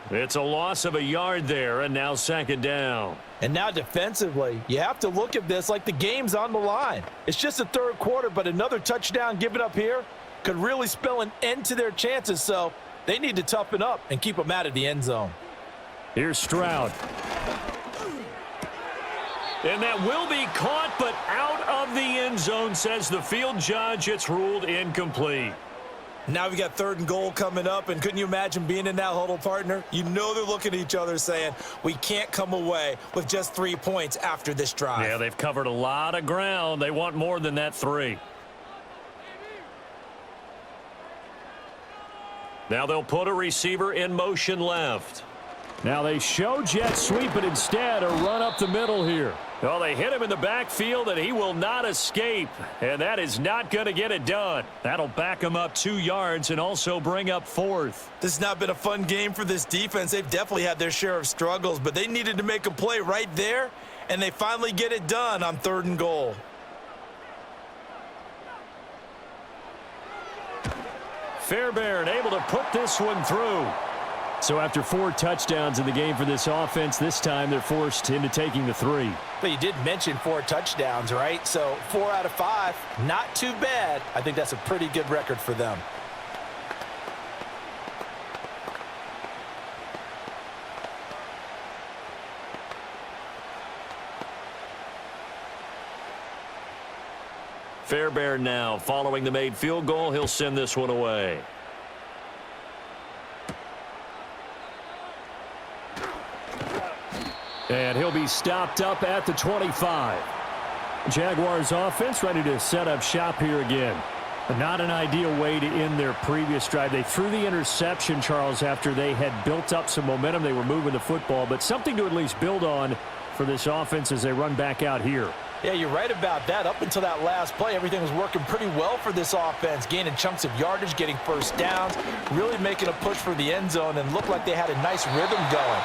[SPEAKER 1] It's a loss of a yard there, and now 2nd down.
[SPEAKER 3] And now defensively, you have to look at this like the game's on the line. It's just the 3rd quarter, but another touchdown given up here could really spell an end to their chances. So they need to toughen up and keep them out of the end zone.
[SPEAKER 1] Here's Stroud. And that will be caught, but out of the end zone, says the field judge. It's ruled incomplete.
[SPEAKER 2] Now we got 3rd and goal coming up, and couldn't you imagine being in that huddle, partner? You know they're looking at each other saying, we can't come away with just 3 points after this drive.
[SPEAKER 1] Yeah, they've covered a lot of ground. They want more than that 3. Now they'll put a receiver in motion left. Now they show jet sweep, but instead a run up the middle here. Well, they hit him in the backfield, and he will not escape. And that is not going to get it done. That'll back him up 2 yards and also bring up 4th.
[SPEAKER 2] This has not been a fun game for this defense. They've definitely had their share of struggles, but they needed to make a play right there, and they finally get it done on 3rd and goal.
[SPEAKER 1] Fairbairn able to put this one through. So after 4 touchdowns in the game for this offense, this time they're forced into taking the 3.
[SPEAKER 3] But you did mention 4 touchdowns, right? So 4 out of 5, not too bad. I think that's a pretty good record for them.
[SPEAKER 1] Fairbairn now following the made field goal. He'll send this one away. And he'll be stopped up at the 25. Jaguars offense ready to set up shop here again. But not an ideal way to end their previous drive. They threw the interception, Charles, after they had built up some momentum. They were moving the football, but something to at least build on for this offense as they run back out here.
[SPEAKER 3] Yeah, you're right about that. Up until that last play, everything was working pretty well for this offense, gaining chunks of yardage, getting 1st downs, really making a push for the end zone, and looked like they had a nice rhythm going.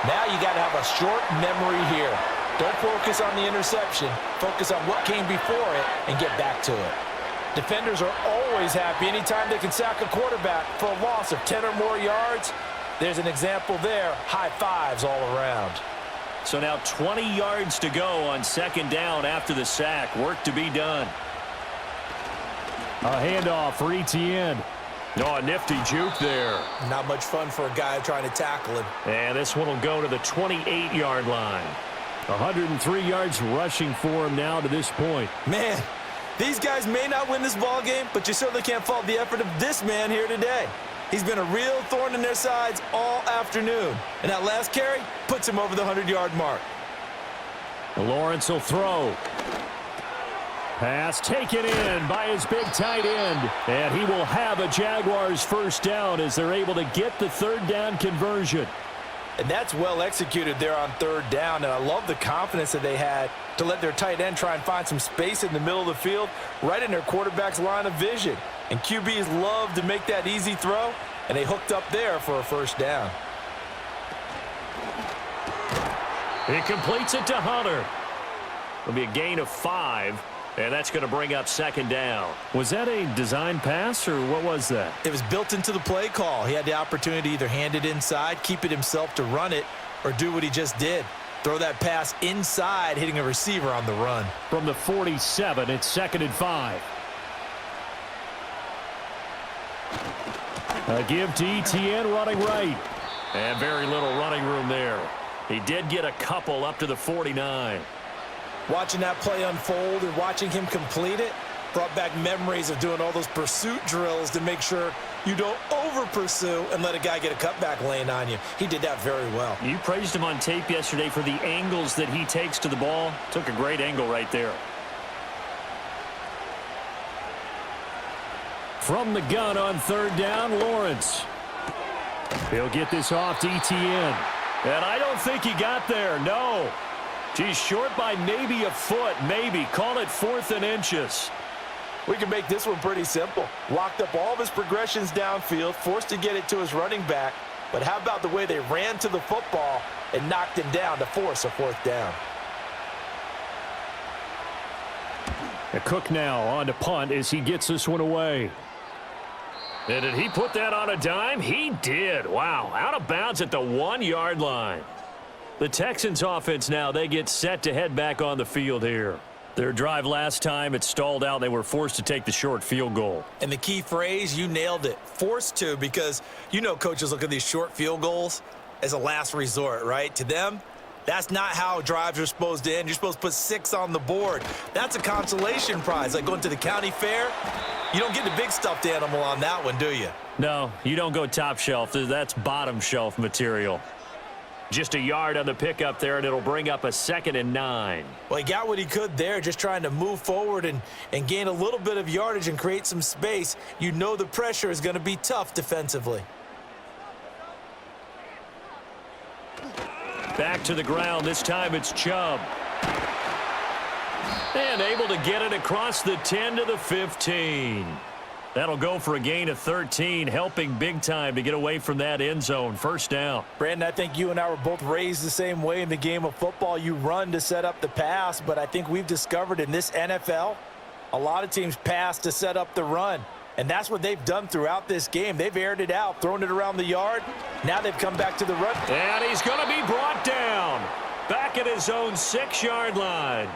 [SPEAKER 3] Now you got to have a short memory here. Don't focus on the interception. Focus on what came before it and get back to it. Defenders are always happy anytime they can sack a quarterback for a loss of 10 or more yards. There's an example there. High fives all around.
[SPEAKER 1] So now 20 yards to go on 2nd down after the sack. Work to be done. A handoff for Etienne. Oh, a nifty juke there.
[SPEAKER 2] Not much fun for a guy trying to tackle him.
[SPEAKER 1] And this one will go to the 28-yard line. 103 yards rushing for him now to this point.
[SPEAKER 2] Man, these guys may not win this ball game, but you certainly can't fault the effort of this man here today. He's been a real thorn in their sides all afternoon. And that last carry puts him over the 100-yard mark.
[SPEAKER 1] Lawrence will throw. Pass taken in by his big tight end. And he will have a Jaguars 1st down as they're able to get the 3rd down conversion.
[SPEAKER 3] And that's well executed there on 3rd down. And I love the confidence that they had to let their tight end try and find some space in the middle of the field, right in their quarterback's line of vision. And QBs love to make that easy throw, and they hooked up there for a 1st down.
[SPEAKER 1] He completes it to Hunter. It'll be a gain of 5. And that's going to bring up 2nd down. Was that a design pass, or what was that?
[SPEAKER 2] It was built into the play call. He had the opportunity to either hand it inside, keep it himself to run it, or do what he just did. Throw that pass inside, hitting a receiver on the run.
[SPEAKER 1] From the 47, it's 2nd and 5. A give to Etienne running right. And very little running room there. He did get a couple up to the 49.
[SPEAKER 2] Watching that play unfold and watching him complete it brought back memories of doing all those pursuit drills to make sure you don't over-pursue and let a guy get a cutback lane on you. He did that very well.
[SPEAKER 1] You praised him on tape yesterday for the angles that he takes to the ball. Took a great angle right there. From the gun on 3rd down, Lawrence. He'll get this off to Etienne. And I don't think he got there, no. He's short by maybe a foot, maybe. Call it 4th and inches.
[SPEAKER 3] We can make this one pretty simple. Locked up all of his progressions downfield, forced to get it to his running back. But how about the way they ran to the football and knocked him down to force a 4th down?
[SPEAKER 1] Cook now on to punt as he gets this one away. And did he put that on a dime? He did. Wow, out of bounds at the 1-yard line. The Texans offense now, they get set to head back on the field here. Their drive last time, it stalled out. They were forced to take the short field goal.
[SPEAKER 2] And the key phrase, you nailed it, forced to, because you know coaches look at these short field goals as a last resort, right? To them, that's not how drives are supposed to end. You're supposed to put 6 on the board. That's a consolation prize, like going to the county fair. You don't get the big stuffed animal on that one, do you?
[SPEAKER 1] No, you don't go top shelf. That's bottom shelf material. Just a yard on the pickup there, and it'll bring up a 2nd and 9.
[SPEAKER 2] Well, he got what he could there, just trying to move forward and gain a little bit of yardage and create some space. You know the pressure is going to be tough defensively.
[SPEAKER 1] Back to the ground. This time it's Chubb. And able to get it across the 10 to the 15. That'll go for a gain of 13, helping big time to get away from that end zone. 1st down.
[SPEAKER 3] Brandon, I think you and I were both raised the same way in the game of football. You run to set up the pass, but I think we've discovered in this NFL, a lot of teams pass to set up the run. And that's what they've done throughout this game. They've aired it out, thrown it around the yard. Now they've come back to the run.
[SPEAKER 1] And he's going to be brought down. Back at his own 6-yard line.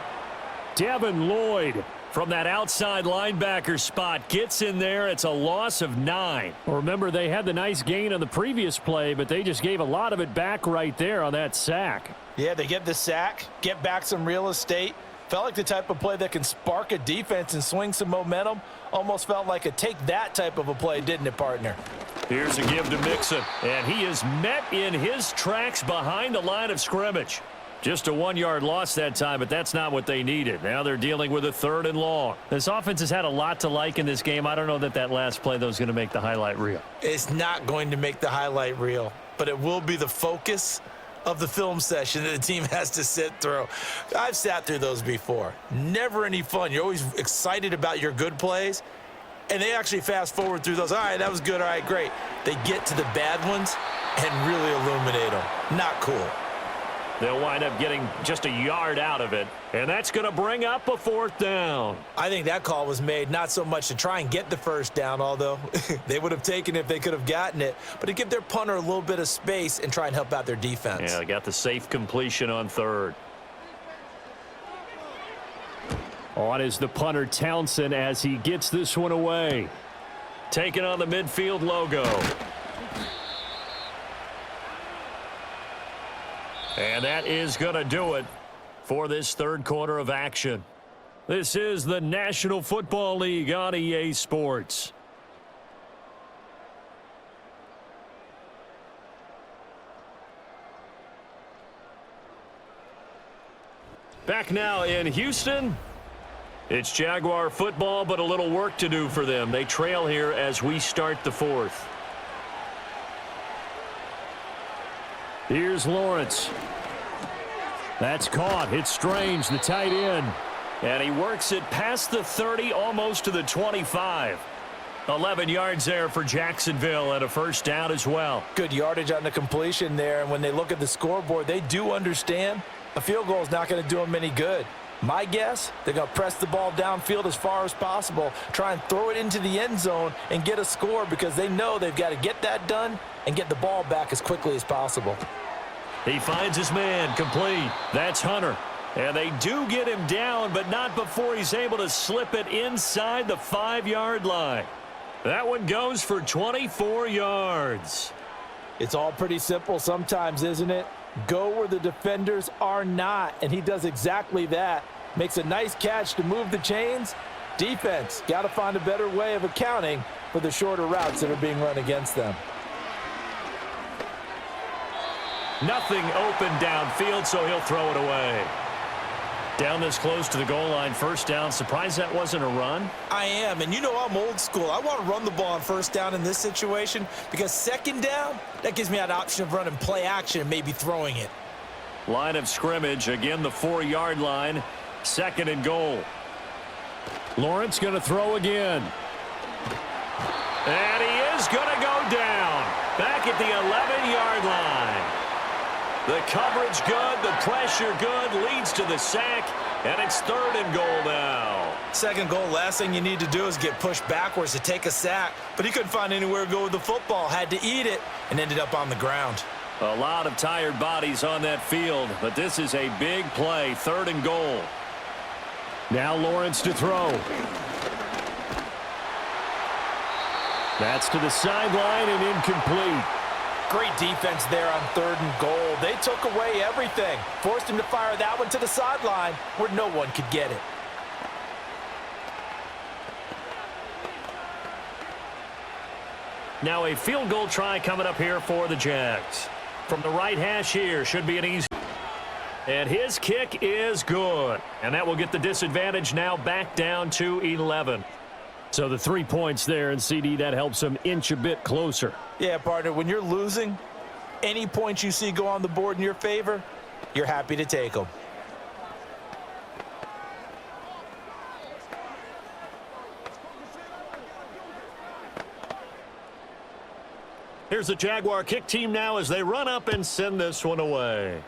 [SPEAKER 1] Devin Lloyd from that outside linebacker spot gets in there. It's a loss of 9. Well, remember, they had the nice gain on the previous play, but they just gave a lot of it back right there on that sack.
[SPEAKER 3] Yeah, they get the sack, get back some real estate. Felt like the type of play that can spark a defense and swing some momentum. Almost felt like a take that type of a play, didn't it, partner?
[SPEAKER 1] Here's a give to Mixon, and he is met in his tracks behind the line of scrimmage. Just a 1-yard loss that time, but that's not what they needed. Now they're dealing with a 3rd and long. This offense has had a lot to like in this game. I don't know that last play, though, is going to make the highlight reel.
[SPEAKER 2] It's not going to make the highlight reel, but it will be the focus of the film session that the team has to sit through. I've sat through those before. Never any fun. You're always excited about your good plays, and they actually fast forward through those. All right, that was good. All right, great. They get to the bad ones and really illuminate them. Not cool.
[SPEAKER 1] They'll wind up getting just a yard out of it, and that's going to bring up a 4th down.
[SPEAKER 2] I think that call was made not so much to try and get the 1st down, although they would have taken it if they could have gotten it, but to give their punter a little bit of space and try and help out their defense.
[SPEAKER 1] Yeah, they got the safe completion on 3rd. On is the punter Townsend as he gets this one away. Taking on the midfield logo. And that is going to do it for this 3rd quarter of action. This is the National Football League on EA Sports. Back now in Houston. It's Jaguar football, but a little work to do for them. They trail here as we start the 4th. Here's Lawrence. That's caught. It's Strange, the tight end. And he works it past the 30, almost to the 25. 11 yards there for Jacksonville and a 1st down as well.
[SPEAKER 3] Good yardage on the completion there, and when they look at the scoreboard, they do understand a field goal is not going to do them any good. My guess, they're going to press the ball downfield as far as possible, try and throw it into the end zone and get a score because they know they've got to get that done and get the ball back as quickly as possible.
[SPEAKER 1] He finds his man, complete. That's Hunter. And they do get him down, but not before he's able to slip it inside the 5-yard line. That one goes for 24 yards.
[SPEAKER 3] It's all pretty simple sometimes, isn't it? Go where the defenders are not, and he does exactly that. Makes a nice catch to move the chains. Defense, got to find a better way of accounting for the shorter routes that are being run against them.
[SPEAKER 1] Nothing open downfield, so he'll throw it away. Down this close to the goal line, first down. Surprised that wasn't a run?
[SPEAKER 2] I am, and you know I'm old school. I want to run the ball on first down in this situation because second down, that gives me that option of running play action and maybe throwing it.
[SPEAKER 1] Line of scrimmage, again the 4-yard line, second and goal. Lawrence going to throw again. And he is going to go down. Back at the 11-yard line. The coverage good, the pressure good, leads to the sack, and it's third and goal now.
[SPEAKER 2] Second goal, last thing you need to do is get pushed backwards to take a sack. But he couldn't find anywhere to go with the football, had to eat it, and ended up on the ground.
[SPEAKER 1] A lot of tired bodies on that field, but this is a big play, third and goal. Now Lawrence to throw. That's to the sideline and incomplete.
[SPEAKER 3] Great defense there on third and goal. They took away everything. Forced him to fire that one to the sideline where no one could get it.
[SPEAKER 1] Now a field goal try coming up here for the Jags. From the right hash here, should be an easy. And his kick is good. And that will get the disadvantage now back down to 11. So the 3 points there, and CD, that helps him inch a bit closer.
[SPEAKER 3] Yeah, partner, when you're losing, any points you see go on the board in your favor, you're happy to take them.
[SPEAKER 1] Here's the Jaguar kick team now as they run up and send this one away.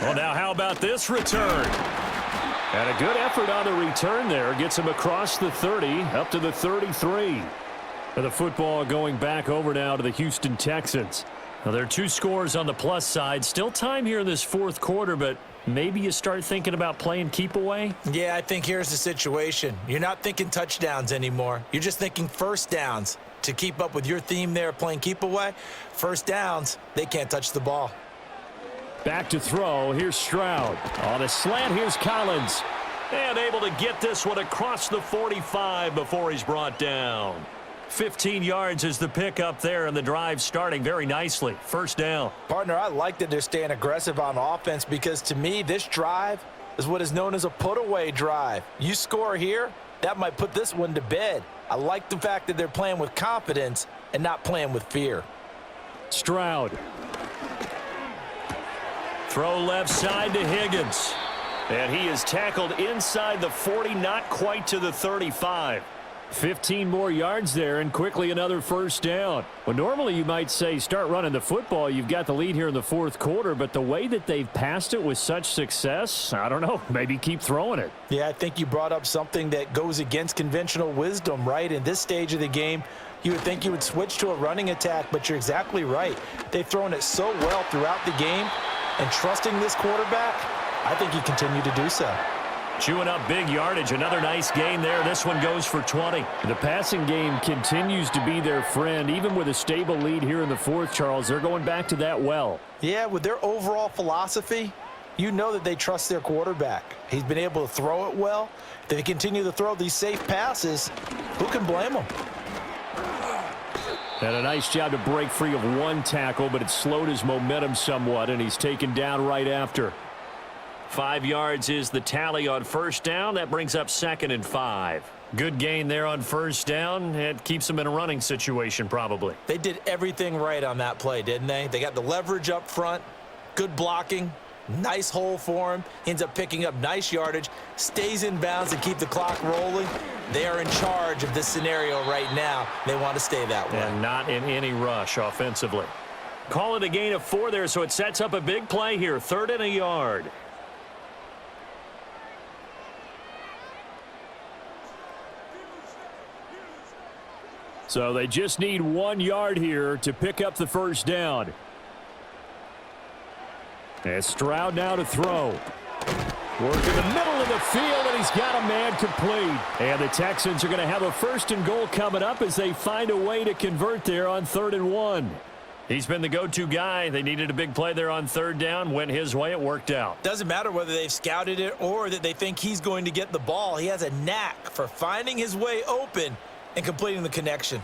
[SPEAKER 1] Well, now how about this return? And a good effort on the return there. Gets him across the 30, up to the 33. And the football going back over now to the Houston Texans. Now, there are 2 scores on the plus side. Still time here in this fourth quarter, but maybe you start thinking about playing keep away?
[SPEAKER 2] Yeah, I think here's the situation. You're not thinking touchdowns anymore. You're just thinking first downs. To keep up with your theme there playing keep away, first downs, they can't touch the ball.
[SPEAKER 1] Back to throw. Here's Stroud. On a slant, here's Collins. And able to get this one across the 45 before he's brought down. 15 yards is the pickup there, and the drive starting very nicely. First down.
[SPEAKER 3] Partner, I like that they're staying aggressive on offense because, to me, this drive is what is known as a put-away drive. You score here, that might put this one to bed. I like the fact that they're playing with confidence and not playing with fear.
[SPEAKER 1] Stroud. Throw left side to Higgins. And he is tackled inside the 40, not quite to the 35. 15 more yards there, and quickly another first down. Well, normally you might say start running the football. You've got the lead here in the fourth quarter, but the way that they've passed it with such success, I don't know, maybe keep throwing it.
[SPEAKER 3] Yeah, I think you brought up something that goes against conventional wisdom, right? In this stage of the game, you would think you would switch to a running attack, but you're exactly right. They've thrown it so well throughout the game, and trusting this quarterback, I think you continue to do so.
[SPEAKER 1] Chewing up big yardage. Another nice gain there. This one goes for 20. The passing game continues to be their friend. Even with a stable lead here in the fourth, Charles, they're going back to that well.
[SPEAKER 3] Yeah, with their overall philosophy, you know that they trust their quarterback. He's been able to throw it well. If they continue to throw these safe passes, who can blame them?
[SPEAKER 1] And a nice job to break free of one tackle, but it slowed his momentum somewhat, and he's taken down right after. 5 yards is the tally on first down. That brings up 2nd and 5. Good gain there on first down. It keeps them in a running situation probably.
[SPEAKER 2] They did everything right on that play, didn't they? They got the leverage up front, good blocking, nice hole for him. Ends up picking up nice yardage, stays in bounds and keep the clock rolling. They are in charge of this scenario right now. They want to stay that way.
[SPEAKER 1] And not in any rush offensively. Call it a gain of 4 there, so it sets up a big play here. 3rd and a yard. So they just need 1 yard here to pick up the first down. And Stroud now to throw. Work in the middle of the field, and he's got a man complete. And the Texans are going to have a 1st and goal coming up as they find a way to convert there on 3rd and 1. He's been the go-to guy. They needed a big play there on 3rd down. Went his way. It worked out.
[SPEAKER 2] Doesn't matter whether they've scouted it or that they think he's going to get the ball. He has a knack for finding his way open and completing the connection.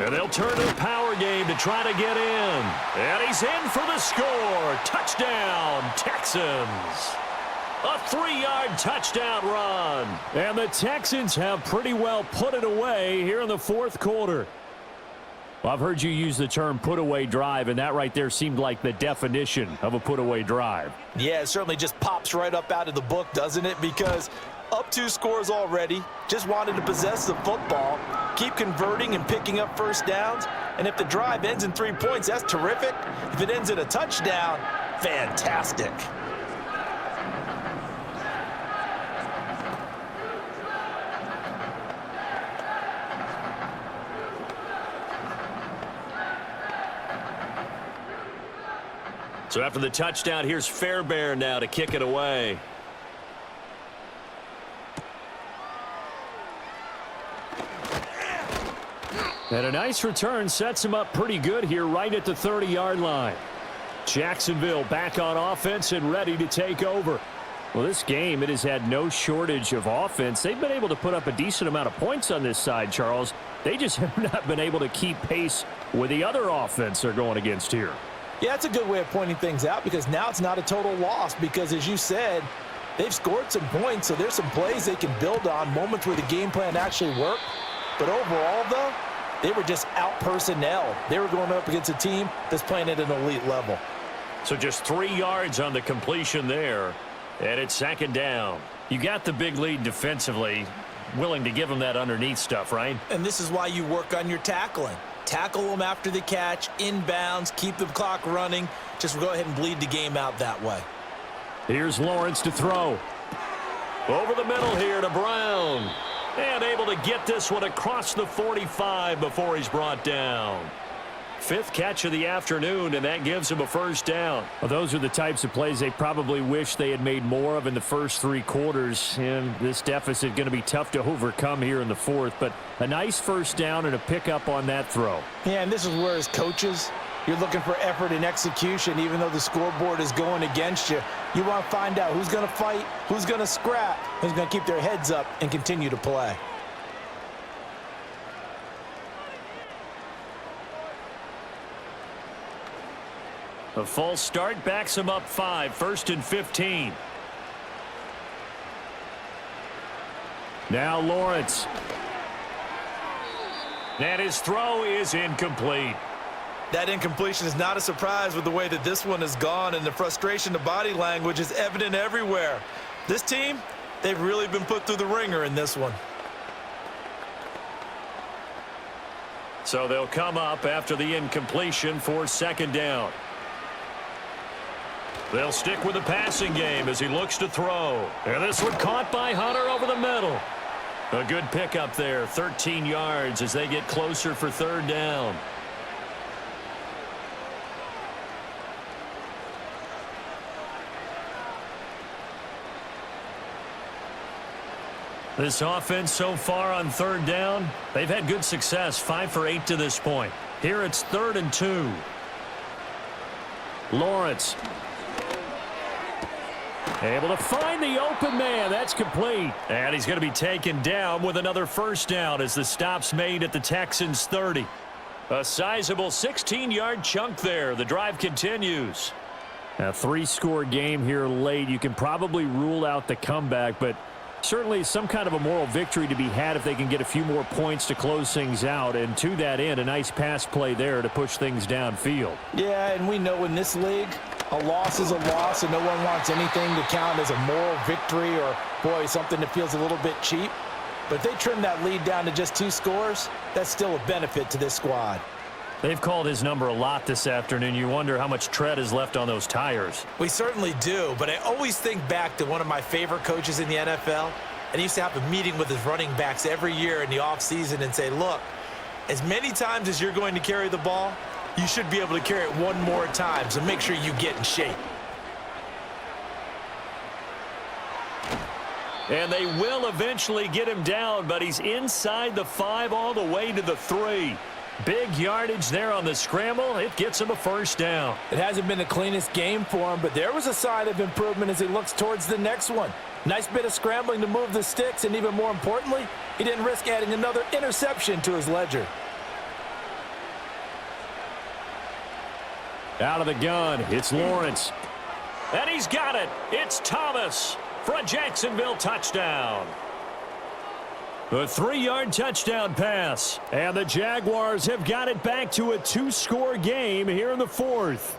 [SPEAKER 1] And they'll turn to the power game to try to get in. And he's in for the score. Touchdown, Texans. A 3-yard touchdown run. And the Texans have pretty well put it away here in the fourth quarter. Well, I've heard you use the term put-away drive, and that right there seemed like the definition of a put-away drive.
[SPEAKER 3] Yeah, it certainly just pops right up out of the book, doesn't it? Because up 2 scores already, just wanted to possess the football, keep converting and picking up first downs, and if the drive ends in 3 points, that's terrific. If it ends in a touchdown, fantastic.
[SPEAKER 1] So after the touchdown, here's Fairbairn now to kick it away. And a nice return sets him up pretty good here right at the 30-yard line. Jacksonville back on offense and ready to take over. Well, this game, it has had no shortage of offense. They've been able to put up a decent amount of points on this side, Charles. They just have not been able to keep pace with the other offense they're going against here.
[SPEAKER 3] Yeah, that's a good way of pointing things out because now it's not a total loss because, as you said, they've scored some points, so there's some plays they can build on, moments where the game plan actually worked. But overall, though, they were just out personnel. They were going up against a team that's playing at an elite level.
[SPEAKER 1] So just 3 yards on the completion there, and it's second down. You got the big lead defensively, willing to give them that underneath stuff, right?
[SPEAKER 2] And this is why you work on your tackling. Tackle them after the catch, inbounds, keep the clock running. Just go ahead and bleed the game out that way.
[SPEAKER 1] Here's Lawrence to throw. Over the middle here to Brown. And able to get this one across the 45 before he's brought down. 5th catch of the afternoon, and that gives him a first down. Well, those are the types of plays they probably wish they had made more of in the first 3 quarters. And this deficit going to be tough to overcome here in the fourth. But a nice first down and a pickup on that throw.
[SPEAKER 3] Yeah, and this is where, as coaches, you're looking for effort and execution. Even though the scoreboard is going against you, you want to find out who's going to fight, who's going to scrap, who's going to keep their heads up and continue to play.
[SPEAKER 1] A false start backs him up 5, 1st and 15. Now Lawrence. And his throw is incomplete.
[SPEAKER 2] That incompletion is not a surprise with the way that this one has gone, and the frustration, the body language is evident everywhere. This team, they've really been put through the ringer in this one.
[SPEAKER 1] So they'll come up after the incompletion for second down. They'll stick with the passing game as he looks to throw. And this one caught by Hunter over the middle. A good pickup there, 13 yards as they get closer for third down. This offense so far on third down, they've had good success, 5 for 8 to this point. Here it's 3rd and 2. Lawrence. Able to find the open man. That's complete. And he's going to be taken down with another first down as the stop's made at the Texans 30. A sizable 16-yard chunk there. The drive continues. A 3-score game here late. You can probably rule out the comeback, but certainly some kind of a moral victory to be had if they can get a few more points to close things out. And to that end, a nice pass play there to push things downfield.
[SPEAKER 3] Yeah, and we know in this league, a loss is a loss, and no one wants anything to count as a moral victory or, boy, something that feels a little bit cheap. But if they trim that lead down to just 2 scores, that's still a benefit to this squad.
[SPEAKER 1] They've called his number a lot this afternoon. You wonder how much tread is left on those tires.
[SPEAKER 2] We certainly do, but I always think back to one of my favorite coaches in the NFL, and he used to have a meeting with his running backs every year in the offseason and say, look, as many times as you're going to carry the ball, you should be able to carry it one more time, so make sure you get in shape.
[SPEAKER 1] And they will eventually get him down, but he's inside the 5 all the way to the 3. Big yardage there on the scramble. It gets him a first down.
[SPEAKER 3] It hasn't been the cleanest game for him, but there was a sign of improvement as he looks towards the next one. Nice bit of scrambling to move the sticks, and even more importantly, he didn't risk adding another interception to his ledger.
[SPEAKER 1] Out of the gun, it's Lawrence. And he's got it. It's Thomas for a Jacksonville touchdown. A 3-yard touchdown pass. And the Jaguars have got it back to a 2-score game here in the 4th.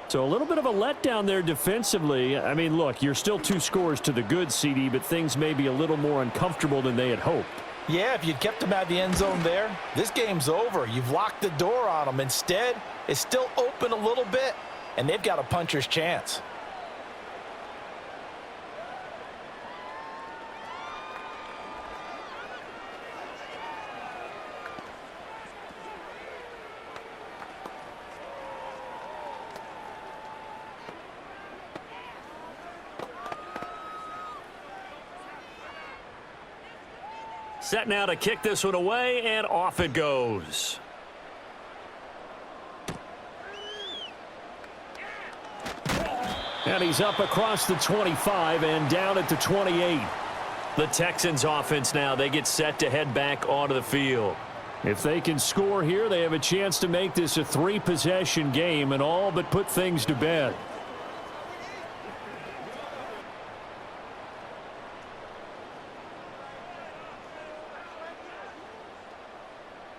[SPEAKER 1] So a little bit of a letdown there defensively. I mean, look, you're still 2 scores to the good, CD, but things may be a little more uncomfortable than they had hoped.
[SPEAKER 3] Yeah, if you'd kept them out of the end zone there, this game's over. You've locked the door on them. Instead, it's still open a little bit, and they've got a puncher's chance.
[SPEAKER 1] Set now to kick this one away, and off it goes. And he's up across the 25 and down at the 28. The Texans offense now, they get set to head back onto the field. If they can score here, they have a chance to make this a 3-possession game and all but put things to bed.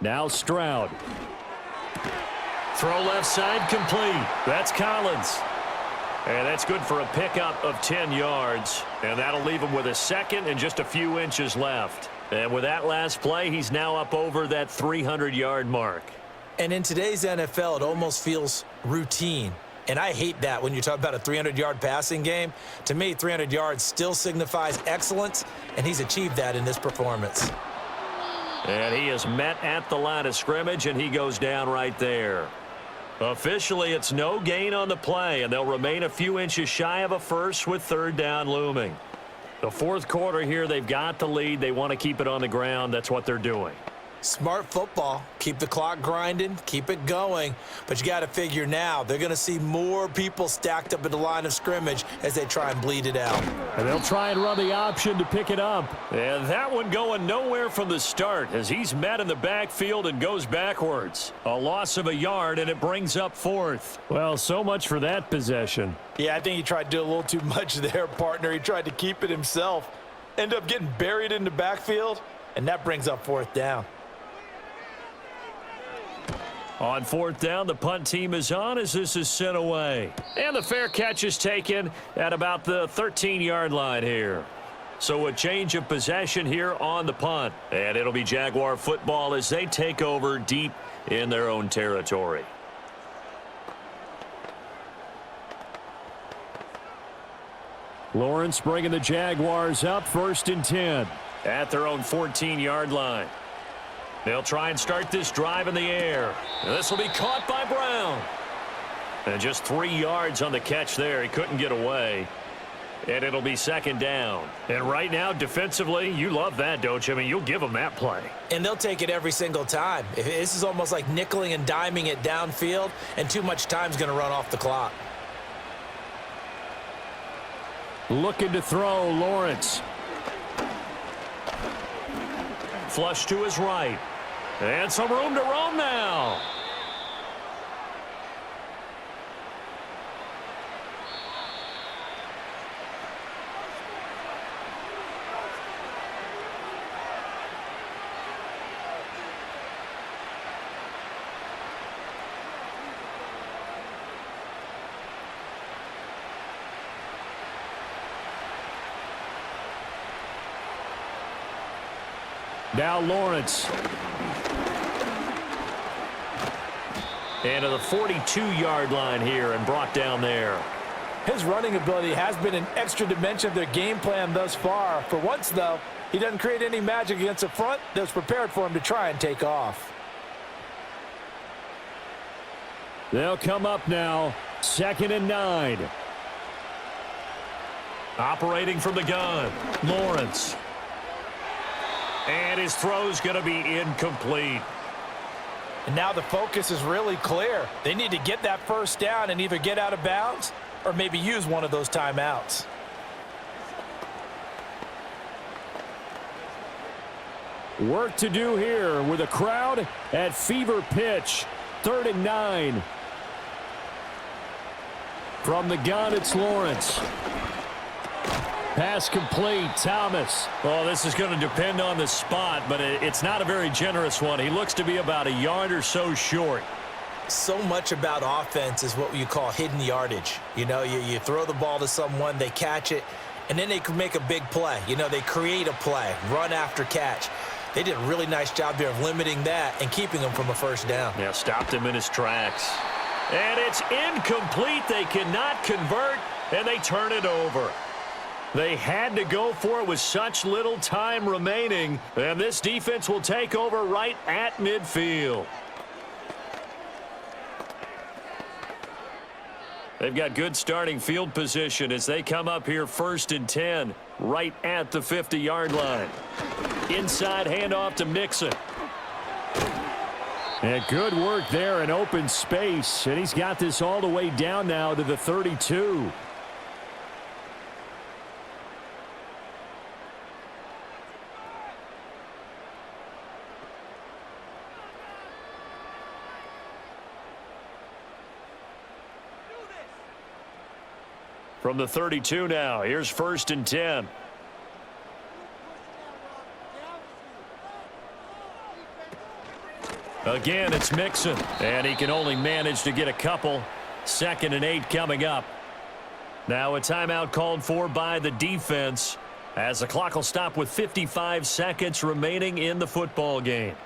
[SPEAKER 1] Now Stroud. Throw left side complete. That's Collins. And that's good for a pickup of 10 yards. And that'll leave him with a second and just a few inches left. And with that last play, he's now up over that 300-yard mark.
[SPEAKER 2] And in today's NFL, it almost feels routine. And I hate that when you talk about a 300-yard passing game. To me, 300 yards still signifies excellence, and he's achieved that in this performance.
[SPEAKER 1] And he is met at the line of scrimmage, and he goes down right there. Officially, it's no gain on the play, and they'll remain a few inches shy of a first with 3rd down looming. The 4th quarter here, they've got the lead. They want to keep it on the ground. That's what they're doing.
[SPEAKER 2] Smart football. Keep the clock grinding. Keep it going. But you got to figure now they're going to see more people stacked up at the line of scrimmage as they try and bleed it out.
[SPEAKER 1] And they'll try and run the option to pick it up. And that one going nowhere from the start as he's met in the backfield and goes backwards. A loss of a yard, and it brings up 4th. Well, so much for that possession.
[SPEAKER 3] Yeah, I think he tried to do a little too much there, partner. He tried to keep it himself. Ended up getting buried in the backfield, and that brings up 4th down.
[SPEAKER 1] On 4th down, the punt team is on as this is sent away. And the fair catch is taken at about the 13-yard line here. So a change of possession here on the punt. And it'll be Jaguar football as they take over deep in their own territory. Lawrence bringing the Jaguars up 1st and 10 at their own 14-yard line. They'll try and start this drive in the air. And this will be caught by Brown. And just 3 yards on the catch there. He couldn't get away. And it'll be 2nd down. And right now, defensively, you love that, don't you? I mean, you'll give them that play.
[SPEAKER 2] And they'll take it every single time. This is almost like nickeling and diming it downfield, and too much time's going to run off the clock.
[SPEAKER 1] Looking to throw, Lawrence. Flush to his right. And some room to roam now. Now Lawrence. And to the 42-yard line here and brought down there.
[SPEAKER 3] His running ability has been an extra dimension of their game plan thus far. For once, though, he doesn't create any magic against the front that's prepared for him to try and take off.
[SPEAKER 1] They'll come up now, 2nd and 9. Operating from the gun, Lawrence. And his throw's going to be incomplete.
[SPEAKER 3] And now the focus is really clear. They need to get that 1st down and either get out of bounds or maybe use one of those timeouts.
[SPEAKER 1] Work to do here with a crowd at fever pitch. 3rd and 9. From the gun, it's Lawrence. Pass complete, Thomas. Well, this is going to depend on the spot, but it's not a very generous one. He looks to be about a yard or so short.
[SPEAKER 2] So much about offense is what you call hidden yardage. You know, you throw the ball to someone, they catch it, and then they can make a big play. You know, they create a play, run after catch. They did a really nice job there of limiting that and keeping him from a first down.
[SPEAKER 1] Yeah, stopped him in his tracks. And it's incomplete. They cannot convert, and they turn it over. They had to go for it with such little time remaining, and this defense will take over right at midfield. They've got good starting field position as they come up here 1st and 10, right at the 50-yard line. Inside handoff to Mixon. And good work there in open space, and he's got this all the way down now to the 32. From the 32 now, here's 1st and 10. Again, it's Mixon, and he can only manage to get a couple. 2nd and 8 coming up. Now a timeout called for by the defense as the clock will stop with 55 seconds remaining in the football game.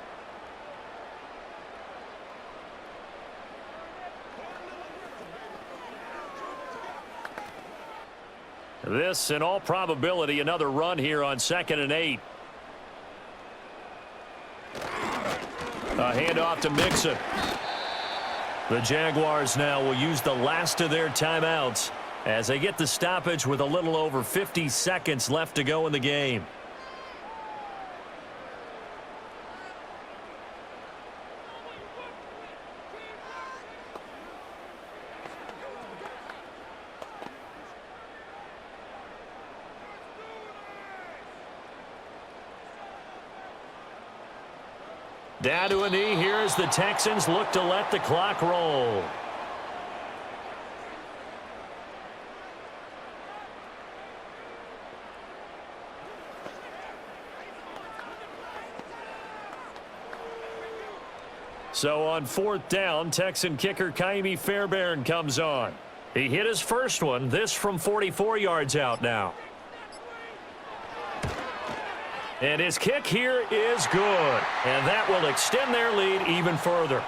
[SPEAKER 1] This, in all probability, another run here on 2nd and 8. A handoff to Mixon. The Jaguars now will use the last of their timeouts as they get the stoppage with a little over 50 seconds left to go in the game. Down to a knee here as the Texans look to let the clock roll. So on 4th down, Texan kicker Kaimi Fairbairn comes on. He hit his first one, this from 44 yards out now. And his kick here is good. And that will extend their lead even further.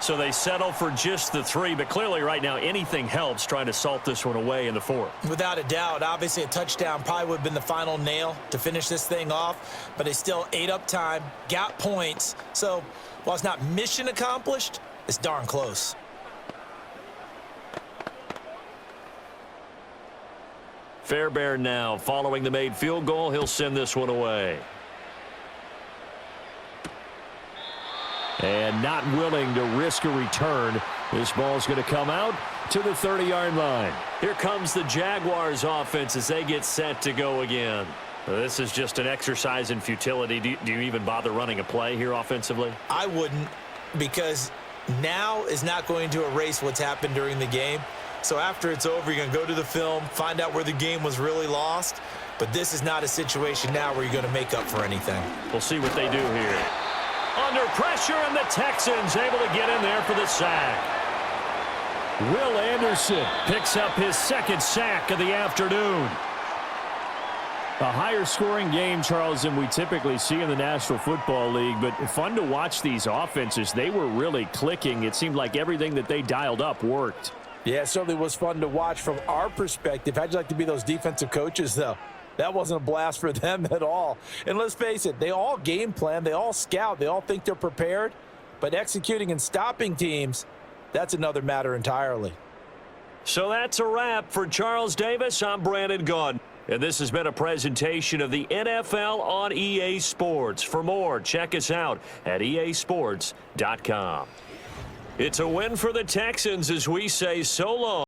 [SPEAKER 1] So they settle for just the 3, but clearly right now anything helps trying to salt this one away in the 4th.
[SPEAKER 2] Without a doubt, obviously a touchdown probably would have been the final nail to finish this thing off, but they still ate up time, got points. So while it's not mission accomplished, it's darn close.
[SPEAKER 1] Fairbairn now following the made field goal. He'll send this one away. And not willing to risk a return. This ball's going to come out to the 30-yard line. Here comes the Jaguars offense as they get set to go again. This is just an exercise in futility. Do you even bother running a play here offensively?
[SPEAKER 2] I wouldn't, because now is not going to erase what's happened during the game. So after it's over, you're going to go to the film, find out where the game was really lost. But this is not a situation now where you're going to make up for anything.
[SPEAKER 1] We'll see what they do here. Under pressure, and the Texans able to get in there for the sack. Will Anderson picks up his 2nd sack of the afternoon. A higher scoring game, Charles, than we typically see in the National Football League, but fun to watch these offenses. They were really clicking. It seemed like everything that they dialed up worked.
[SPEAKER 3] Yeah, it certainly was fun to watch from our perspective. How'd you like to be those defensive coaches, though? That wasn't a blast for them at all. And let's face it, they all game plan, they all scout, they all think they're prepared. But executing and stopping teams, that's another matter entirely.
[SPEAKER 1] So that's a wrap for Charles Davis. I'm Brandon Gunn. And this has been a presentation of the NFL on EA Sports. For more, check us out at easports.com. It's a win for the Texans as we say so long.